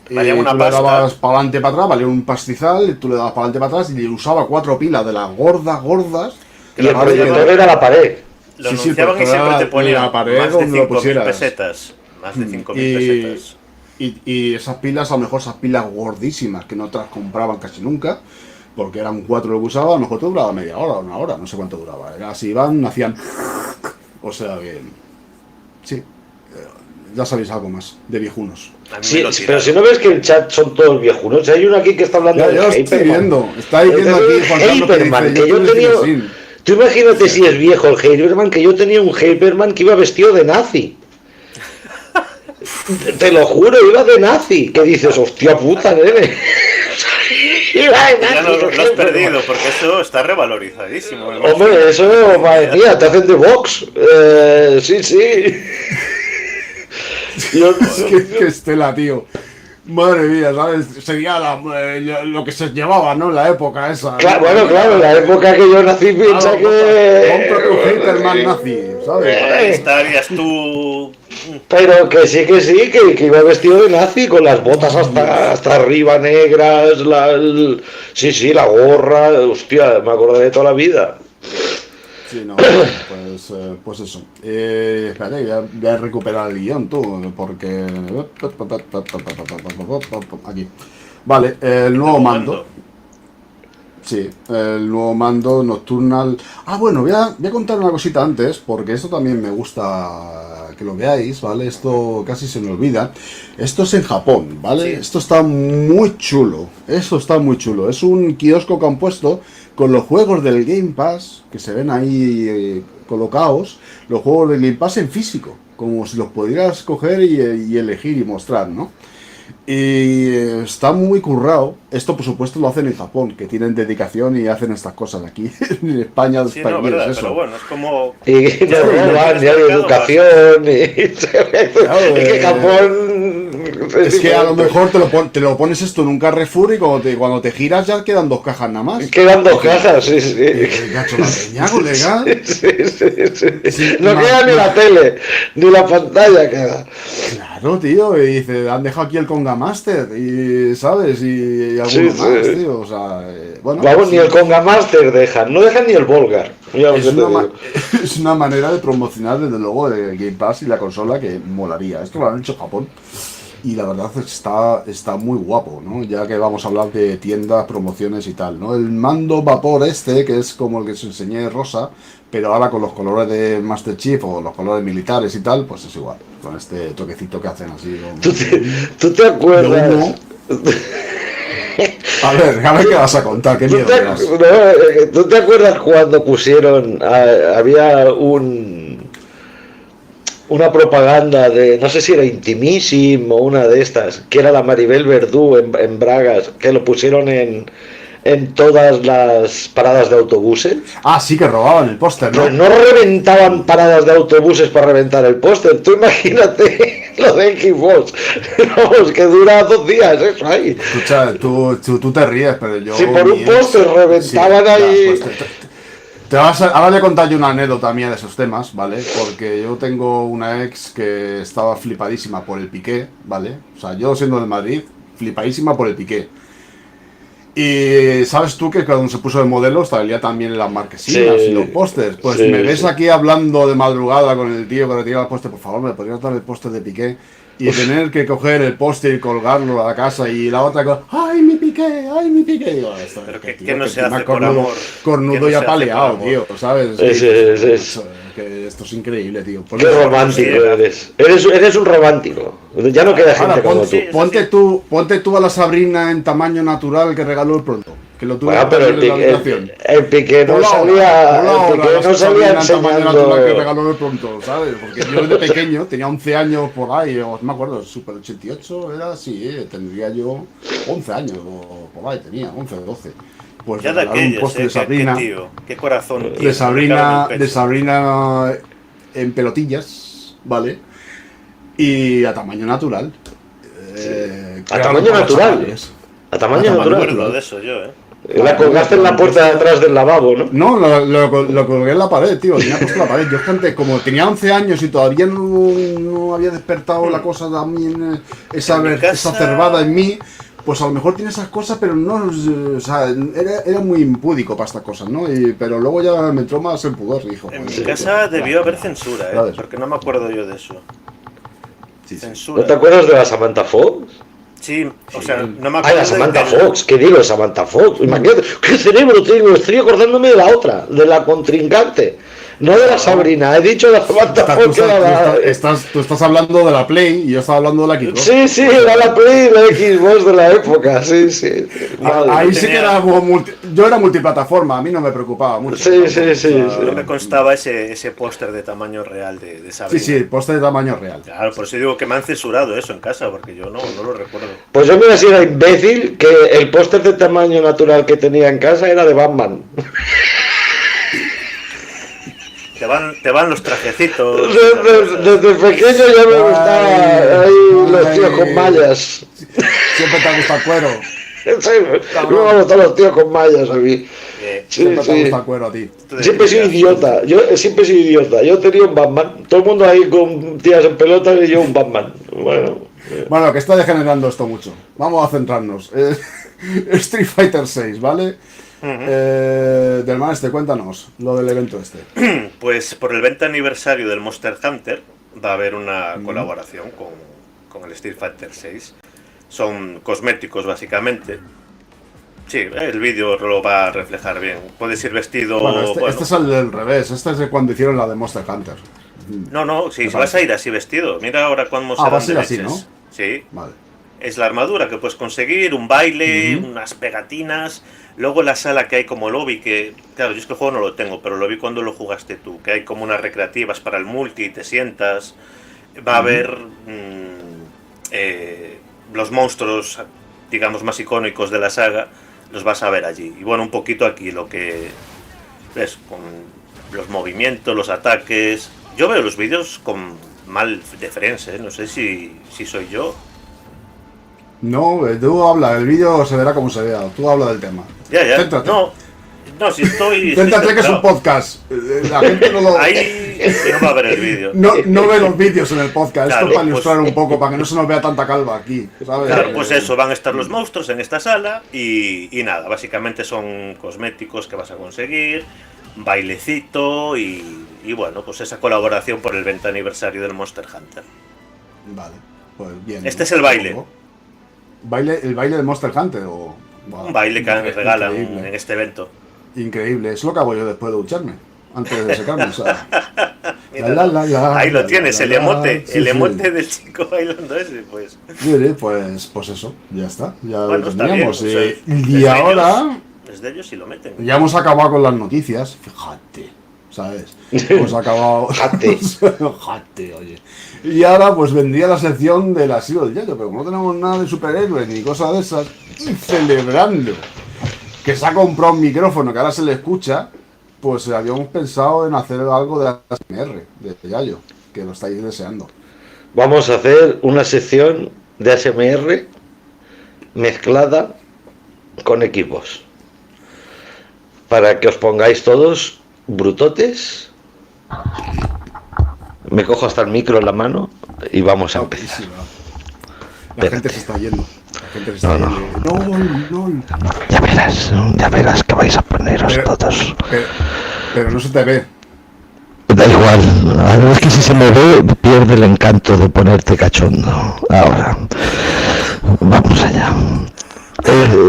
Valía una tú le pasta. dabas para adelante para atrás, valía un pastizal, y tú le dabas para adelante para atrás y le usaba 4 pilas de las gordas. Y el Ahora proyector lleva- era la pared. Lo Sí, sí, anunciaban porque y siempre era te ponían la pared más de donde lo 5.000 pusieras. pesetas. Más de 5.000 Y, pesetas. y esas pilas, a lo mejor esas pilas gordísimas que no te las compraban casi nunca, porque eran 4 lo que usaba, a lo mejor te duraba media hora, 1 hora, no sé cuánto duraba. Era así, iban, hacían. O sea que. Sí, ya sabéis algo más de viejunos. A mí Sí, me lo pero tiraron. si no ves que el chat son todos viejunos. Hay uno aquí que está hablando Ya, de yo lo estoy viendo. Está viendo aquí Juan Carlos que Heiberman, dice, que yo tuve tenía. Cinesin. Tú imagínate si es viejo el Heiberman, que yo tenía un Heiberman que iba vestido de nazi. Te lo juro, iba de nazi. Que dices, hostia puta, nene. Iba en Ya nazi, lo has jefe. perdido, porque eso está revalorizadísimo. Hombre, eso, madre mía, te hacen de Vox. Sí, sí. Yo, Que estela, tío. Madre mía, ¿sabes? Sería lo que se llevaba, ¿no? En la época esa. claro, ¿no? bueno, claro, en la época que yo nací piensa Claro, que... compra tu Hitlerman nazi, ¿sabes? Por ahí estarías tú. Pero que sí, que iba vestido de nazi con las botas hasta arriba negras, sí, sí, la gorra, hostia, me acordaré de toda la vida. Sí, no, pues eso. Espérate, voy a recuperar el guión, tú, porque... Aquí. Vale, el nuevo mando. Sí, el nuevo mando Nocturnal. Ah, bueno, voy a contar una cosita antes, porque esto también me gusta que lo veáis, ¿vale? Esto casi se me olvida. Esto es en Japón, ¿vale? Sí. Esto está muy chulo. Esto está muy chulo. Es un kiosco que han puesto con los juegos del Game Pass, que se ven ahí colocados, los juegos del Game Pass en físico, como si los pudieras coger y elegir y mostrar, ¿no? Y está muy currado. Esto, por supuesto, lo hacen en Japón, que tienen dedicación y hacen estas cosas aquí. En España, Sí, no, verdad, eso. pero bueno, es como. Y no roban, ni hay educación, Claro, es que Japón... Es que a lo mejor te lo pones esto en un Carrefour y cuando te giras ya quedan 2 cajas nada más. Quedan 2 cajas, sí, sí. Gacho, la peña, colega. Sí. No queda ni la tele, ni la pantalla queda. Claro, tío, y dice, han dejado aquí el Conga Master, y ¿sabes? Y alguno Sí, más, sí. tío, o sea, bueno. Vamos, sí. ni el Conga Master dejan, no dejan ni el Volgar. Ya lo Es que te una, digo. es una manera de promocionar desde luego el Game Pass y la consola que molaría. Esto lo han hecho en Japón y la verdad está muy guapo, ¿no? Ya que vamos a hablar de tiendas, promociones y tal, ¿no? El mando vapor este, que es como el que os enseñé rosa, pero ahora con los colores de Master Chief o los colores militares y tal, pues es igual, con este toquecito que hacen así. ¿Tú te acuerdas? De humo. A ver qué vas a contar, qué ¿Tú miedo te, me das. ¿Tú te acuerdas cuando pusieron, había una propaganda de, no sé si era Intimísimo o una de estas, que era la Maribel Verdú en Bragas, que lo pusieron en todas las paradas de autobuses? Ah, sí que robaban el póster, ¿no? Pues no reventaban paradas de autobuses para reventar el póster. Tú imagínate lo de Xbox. Vamos, que dura 2 días eso ahí. Escucha, tú te ríes, pero yo... Si por un póster reventaban ahí... Ahora le he contado yo una anécdota mía de esos temas, ¿vale? Porque yo tengo una ex que estaba flipadísima por el Piqué, ¿vale? O sea, yo siendo de Madrid, flipadísima por el Piqué. Y sabes tú que cuando se puso de modelo salía también en las marquesinas y los pósters. Pues sí, me ves aquí hablando de madrugada con el tío que le tira el póster, por favor, ¿me podrías dar el póster de Piqué? Y tener que coger el póster y colgarlo a la casa y la otra cosa, ¡ay, mi Piqué! ¡Ay, mi Piqué! Digo, esto, Pero tío, que no se encima hace por amor. cornudo Que no y se hace apaleado, por amor. tío, ¿sabes? Que esto es increíble, tío. Qué romántico eres. Eres un romántico. Ya no queda gente Ahora, como tú. ponte tú a la Sabrina en tamaño natural que regaló el pronto. Que lo tuve Bueno, pero en la habitación. el Piqué no salía, el Piqué no salía enseñando... que regaló el pronto, ¿sabes? Porque yo de pequeño tenía 11 años por ahí, o no me acuerdo, Super 88 era así, tendría yo 11 años o por ahí, tenía 11 o 12. Pues Ya de regalaron un aquellos, póster de Sabrina, qué tío, qué corazón. Tío, de Sabrina en pelotillas, ¿vale? Y a tamaño natural. ¿A tamaño natural? A tamaño No me natural. acuerdo de eso yo, La colgaste en la puerta de atrás del lavabo, ¿no? No, lo colgué en la pared, tío. Tenía puesto en la pared. Yo es que antes, como tenía 11 años y todavía no había despertado la cosa también, esa cervada en mí, pues a lo mejor tiene esas cosas, pero no. O sea, era muy impúdico para estas cosas, ¿no? Pero luego ya me entró más el pudor, hijo. En mi casa debió haber censura, porque no me acuerdo yo de eso. Sí. Censura. ¿No te acuerdas de la Samantha Fox? Sí, o sea, no me Ay, acuerdo. la Samantha de- Fox, ¿qué digo? Samantha Fox. Imagínate, ¿qué cerebro tengo? Estoy acordándome de la otra, de la contrincante. No de la Sabrina, he dicho de la Samantha Fox. Tú estás hablando de la Play y yo estaba hablando de la Xbox. Sí, era la Play y la Xbox de la época, sí. Ahí sí que era yo era multiplataforma, a mí no me preocupaba mucho. Sí. No me constaba ese póster de tamaño real de Sabrina. Sí, póster de tamaño real. Claro, por eso digo que me han censurado eso en casa, porque yo no lo recuerdo. Pues yo mira si era imbécil que el póster de tamaño natural que tenía en casa era de Batman. Te van los trajecitos. Desde pequeño ya me gustaba ahí los tíos con mallas. Siempre te ha gustado cuero. Sí, me gustan los tíos con mallas a mí. Siempre te ha gustado cuero a ti. Siempre he sido idiota. Yo tenía un Batman. Todo el mundo ahí con tías en pelotas y yo un Batman. Bueno, que está degenerando esto mucho. Vamos a centrarnos. Street Fighter 6, ¿vale? Del man cuéntanos lo del evento este. Pues por el 20 aniversario del Monster Hunter va a haber una colaboración con el Street Fighter 6. Son cosméticos básicamente. Sí, el vídeo lo va a reflejar bien. Puedes ir vestido... Bueno, este es el del revés. Este es de cuando hicieron la de Monster Hunter. No, sí, vas a ir así vestido. Mira ahora cómo se vas a ir así, ¿no? Sí. Vale. Es la armadura que puedes conseguir, un baile, unas pegatinas. Luego la sala que hay como lobby, que claro, yo es que el juego no lo tengo, pero lo vi cuando lo jugaste tú, que hay como unas recreativas para el multi, te sientas. Va a haber los monstruos, digamos, más icónicos de la saga, los vas a ver allí. Y bueno, un poquito aquí lo que ves, con los movimientos, los ataques. Yo veo los vídeos con mal de frames, no sé si soy yo. No, tú habla, el vídeo se verá como se vea, tú habla del tema. Ya. Céntrate. No, si estoy... Céntrate que es un podcast. La gente no lo... Ahí no va a ver el vídeo. No ve los vídeos en el podcast, Claro, esto es para ilustrar pues, un poco, para que no se nos vea tanta calva aquí, ¿sabes? Claro, pues eso, van a estar los monstruos en esta sala y nada, básicamente son cosméticos que vas a conseguir, bailecito y bueno, pues esa colaboración por el 20 aniversario del Monster Hunter. Vale, pues bien. Este es el baile. ¿El baile de Monster Hunter o...? Un baile que me regalan en este evento. Increíble, es lo que hago yo después de ducharme, antes de secarme, o sea... Ahí lo tienes, el emote del chico bailando ese, pues. Mire, pues eso, ya está, ya bueno, lo teníamos. Está bien, y ahora... Es de ellos y lo meten. Ya hemos acabado con las noticias, fíjate, ¿sabes? Hemos acabado... Fíjate, oye. Y ahora pues vendría la sección del asilo del Yayo, pero como no tenemos nada de superhéroes ni cosas de esas, y celebrando que se ha comprado un micrófono que ahora se le escucha, pues habíamos pensado en hacer algo de ASMR, de Yayo, que lo estáis deseando. Vamos a hacer una sección de ASMR mezclada con equipos. Para que os pongáis todos brutotes. Me cojo hasta el micro en la mano y vamos a empezar. La gente se está yendo. La gente se está yendo. No. Ya verás que vais a poneros todos. Pero no se te ve. Da igual, a ver, es que si se me ve pierde el encanto de ponerte cachondo. Ahora, vamos allá.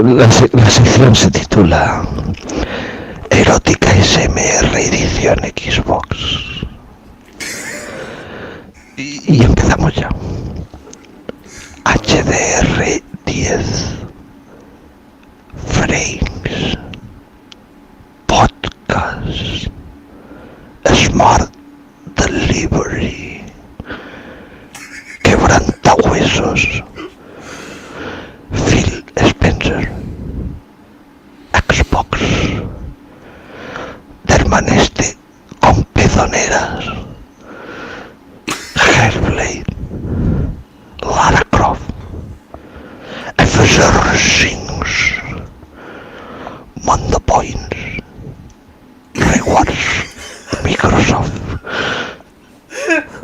La sección se titula Erótica SMR Edición Xbox. Y empezamos ya. HDR 10 frames podcast Smart Delivery Quebrantahuesos Phil Spencer Xbox Dermaneste con pezoneras Hellblade Lara Croft FSR Sings Mando Points Rewards Microsoft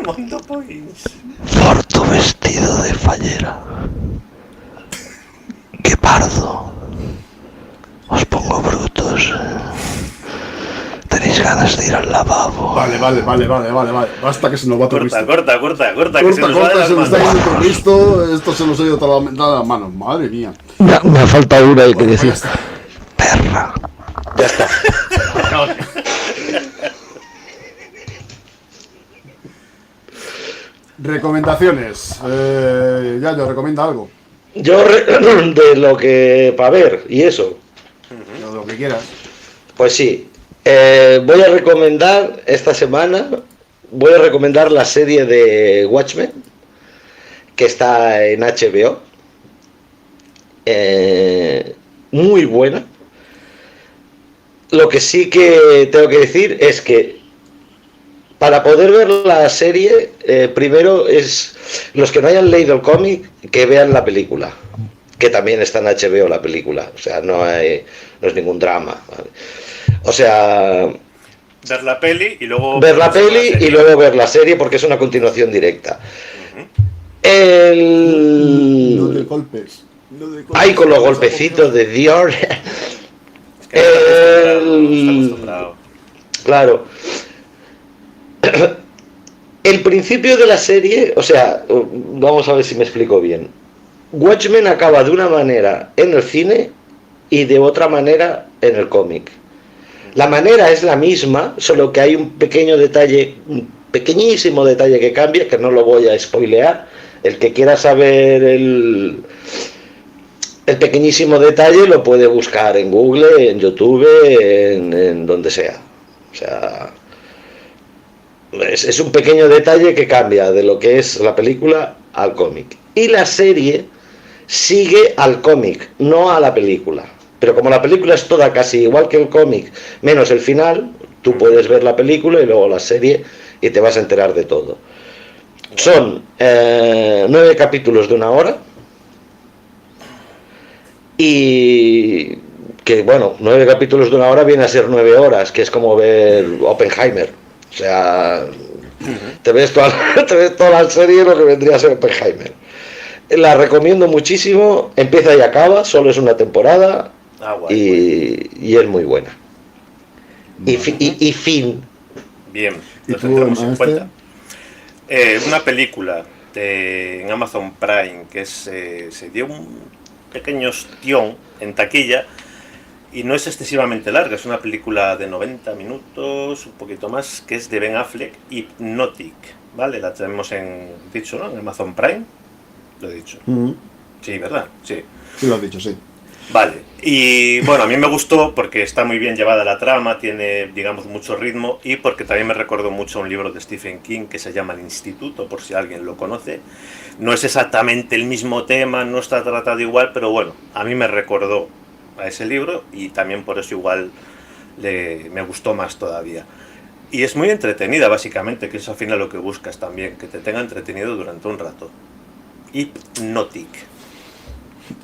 Mando Points Forto vestido de fallera Qué pardo Os pongo brutos Tenéis ganas de ir al lavabo. Vale. Basta que se nos va todo listo. Corta, que se nos va de las se nos está manos. yendo todo listo. Esto se nos ha ido toda la mano. Madre mía. Me ha faltado una y que decir. Ya está. Perra. Ya está. Recomendaciones. Ya, yo recomienda algo. De lo que para ver y eso. Lo que quieras. Pues sí. Voy a recomendar esta semana. Voy a recomendar la serie de Watchmen, que está en HBO. Muy buena. Lo que sí que tengo que decir es que para poder ver la serie, primero es los que no hayan leído el cómic, que vean la película, que también está en HBO la película, o sea, no es ningún drama, ¿vale? O sea, ver la peli y luego ver la peli y luego ver la serie porque es una continuación directa. No de golpes. Ay, con los golpecitos de Dior. Es que no está acostumbrado. Claro. El principio de la serie, o sea, vamos a ver si me explico bien. Watchmen acaba de una manera en el cine y de otra manera en el cómic. La manera es la misma, solo que hay un pequeño detalle, un pequeñísimo detalle que cambia, que no lo voy a spoilear. El que quiera saber el pequeñísimo detalle lo puede buscar en Google, en YouTube, en donde sea. O sea, es un pequeño detalle que cambia de lo que es la película al cómic. Y la serie sigue al cómic, no a la película. Pero como la película es toda casi igual que el cómic, menos el final, tú puedes ver la película y luego la serie y te vas a enterar de todo. Son 9 capítulos de 1 hora. Y que bueno, 9 capítulos de 1 hora viene a ser 9 horas, que es como ver Oppenheimer. O sea, te ves toda la serie lo que vendría a ser Oppenheimer. La recomiendo muchísimo, empieza y acaba, solo es una temporada. Y es muy buena. Y fin. Bien, lo tendremos en cuenta. Una película en Amazon Prime que se dio un pequeño ostión en taquilla y no es excesivamente larga, es una película de 90 minutos, un poquito más, que es de Ben Affleck, Hypnotic, ¿vale? La tenemos en Amazon Prime, lo he dicho. Sí, ¿verdad? Sí. Sí, lo has dicho, sí. Vale, y bueno, a mí me gustó porque está muy bien llevada la trama, tiene, digamos, mucho ritmo y porque también me recordó mucho a un libro de Stephen King que se llama El Instituto, por si alguien lo conoce. No es exactamente el mismo tema, no está tratado igual, pero bueno, a mí me recordó a ese libro y también por eso igual me gustó más todavía. Y es muy entretenida, básicamente, que es al final lo que buscas también, que te tenga entretenido durante un rato. Hypnotic.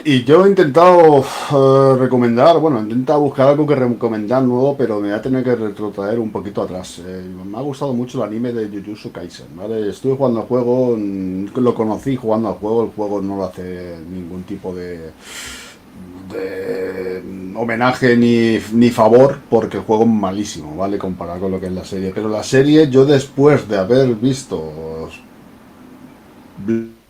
Y yo he intentado recomendar, he intentado buscar algo que recomendar nuevo, pero me voy a tener que retrotraer un poquito atrás. Me ha gustado mucho el anime de Jujutsu Kaisen, ¿vale? Estuve jugando al juego, lo conocí jugando al juego, el juego no lo hace ningún tipo de homenaje ni favor, porque el juego es malísimo, ¿vale? Comparado con lo que es la serie. Pero la serie, yo después de haber visto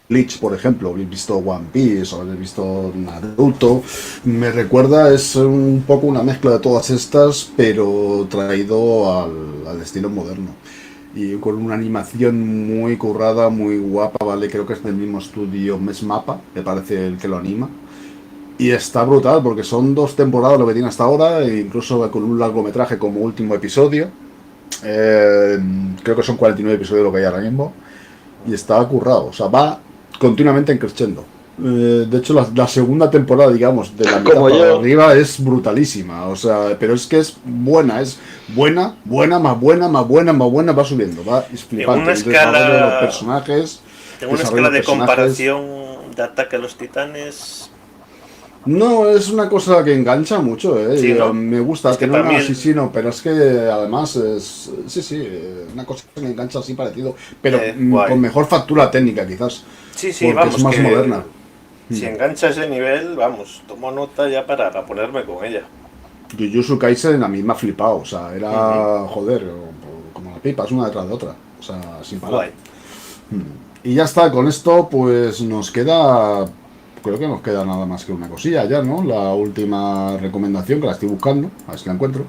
Bleach, por ejemplo, haber visto One Piece o haber visto Naruto, me recuerda, es un poco una mezcla de todas estas, pero traído al estilo moderno. Y con una animación muy currada, muy guapa, ¿vale? Creo que es del mismo estudio Mesmapa, me parece el que lo anima. Y está brutal, porque son 2 temporadas lo que tiene hasta ahora, e incluso con un largometraje como último episodio. Creo que son 49 episodios lo que hay ahora mismo. Y está currado, o sea, va continuamente creciendo. De hecho, la segunda temporada, digamos, de la mitad para arriba es brutalísima. O sea, pero es que es buena, más buena, va subiendo, va flipante. Una escala de los personajes. Tengo una escala de comparación de Ataque a los Titanes. No, es una cosa que engancha mucho, sí, ¿no? Me gusta, que no es asesino, pero es que además es, una cosa que me engancha así parecido, pero con mejor factura técnica quizás, sí, porque vamos, es más moderna. Si engancha ese nivel, vamos, tomo nota ya para ponerme con ella. Jujutsu Kaisen a mí me ha flipado, o sea, era, joder, como la pipa, es una detrás de otra, o sea, sin parar. Y ya está, con esto pues nos queda... Creo que nos queda nada más que una cosilla ya, ¿no? La última recomendación, que la estoy buscando, a ver si la encuentro.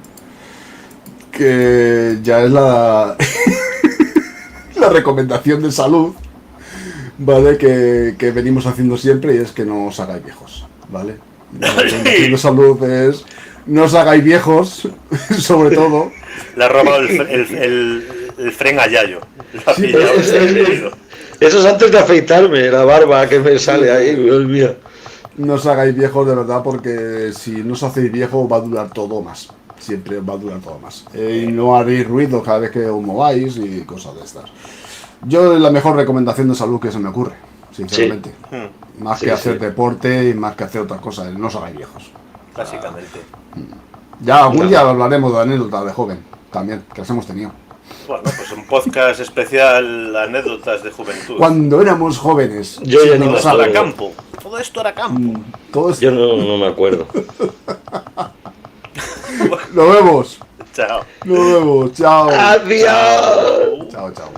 Que ya es la recomendación de salud. ¿vale? Que venimos haciendo siempre y es que no os hagáis viejos, ¿vale? La recomendación de salud es no os hagáis viejos, sobre todo. Le ha robado el fren a Yayo. Lo ha Sí, pillado pero desprevenido. Eso es antes de afeitarme, la barba que me sale ahí, Dios mío. No os hagáis viejos de verdad porque si no os hacéis viejos va a durar todo más. Siempre va a durar todo más. Y no haréis ruido cada vez que os mováis y cosas de estas. Yo la mejor recomendación de salud que se me ocurre, sinceramente. Más Sí, que hacer sí. deporte y más que hacer otras cosas. No os hagáis viejos. Básicamente. Ya algún día hablaremos de anécdotas de joven. También, que las hemos tenido. Bueno, pues un podcast especial anécdotas de juventud. Cuando éramos jóvenes. Yo ya sin ni me Todo esto pensar, era acuerdo. campo. Todo esto era campo. todo esto- Yo no me acuerdo. Nos vemos. Chao. Nos vemos. Chao. Adiós. Chao, chao.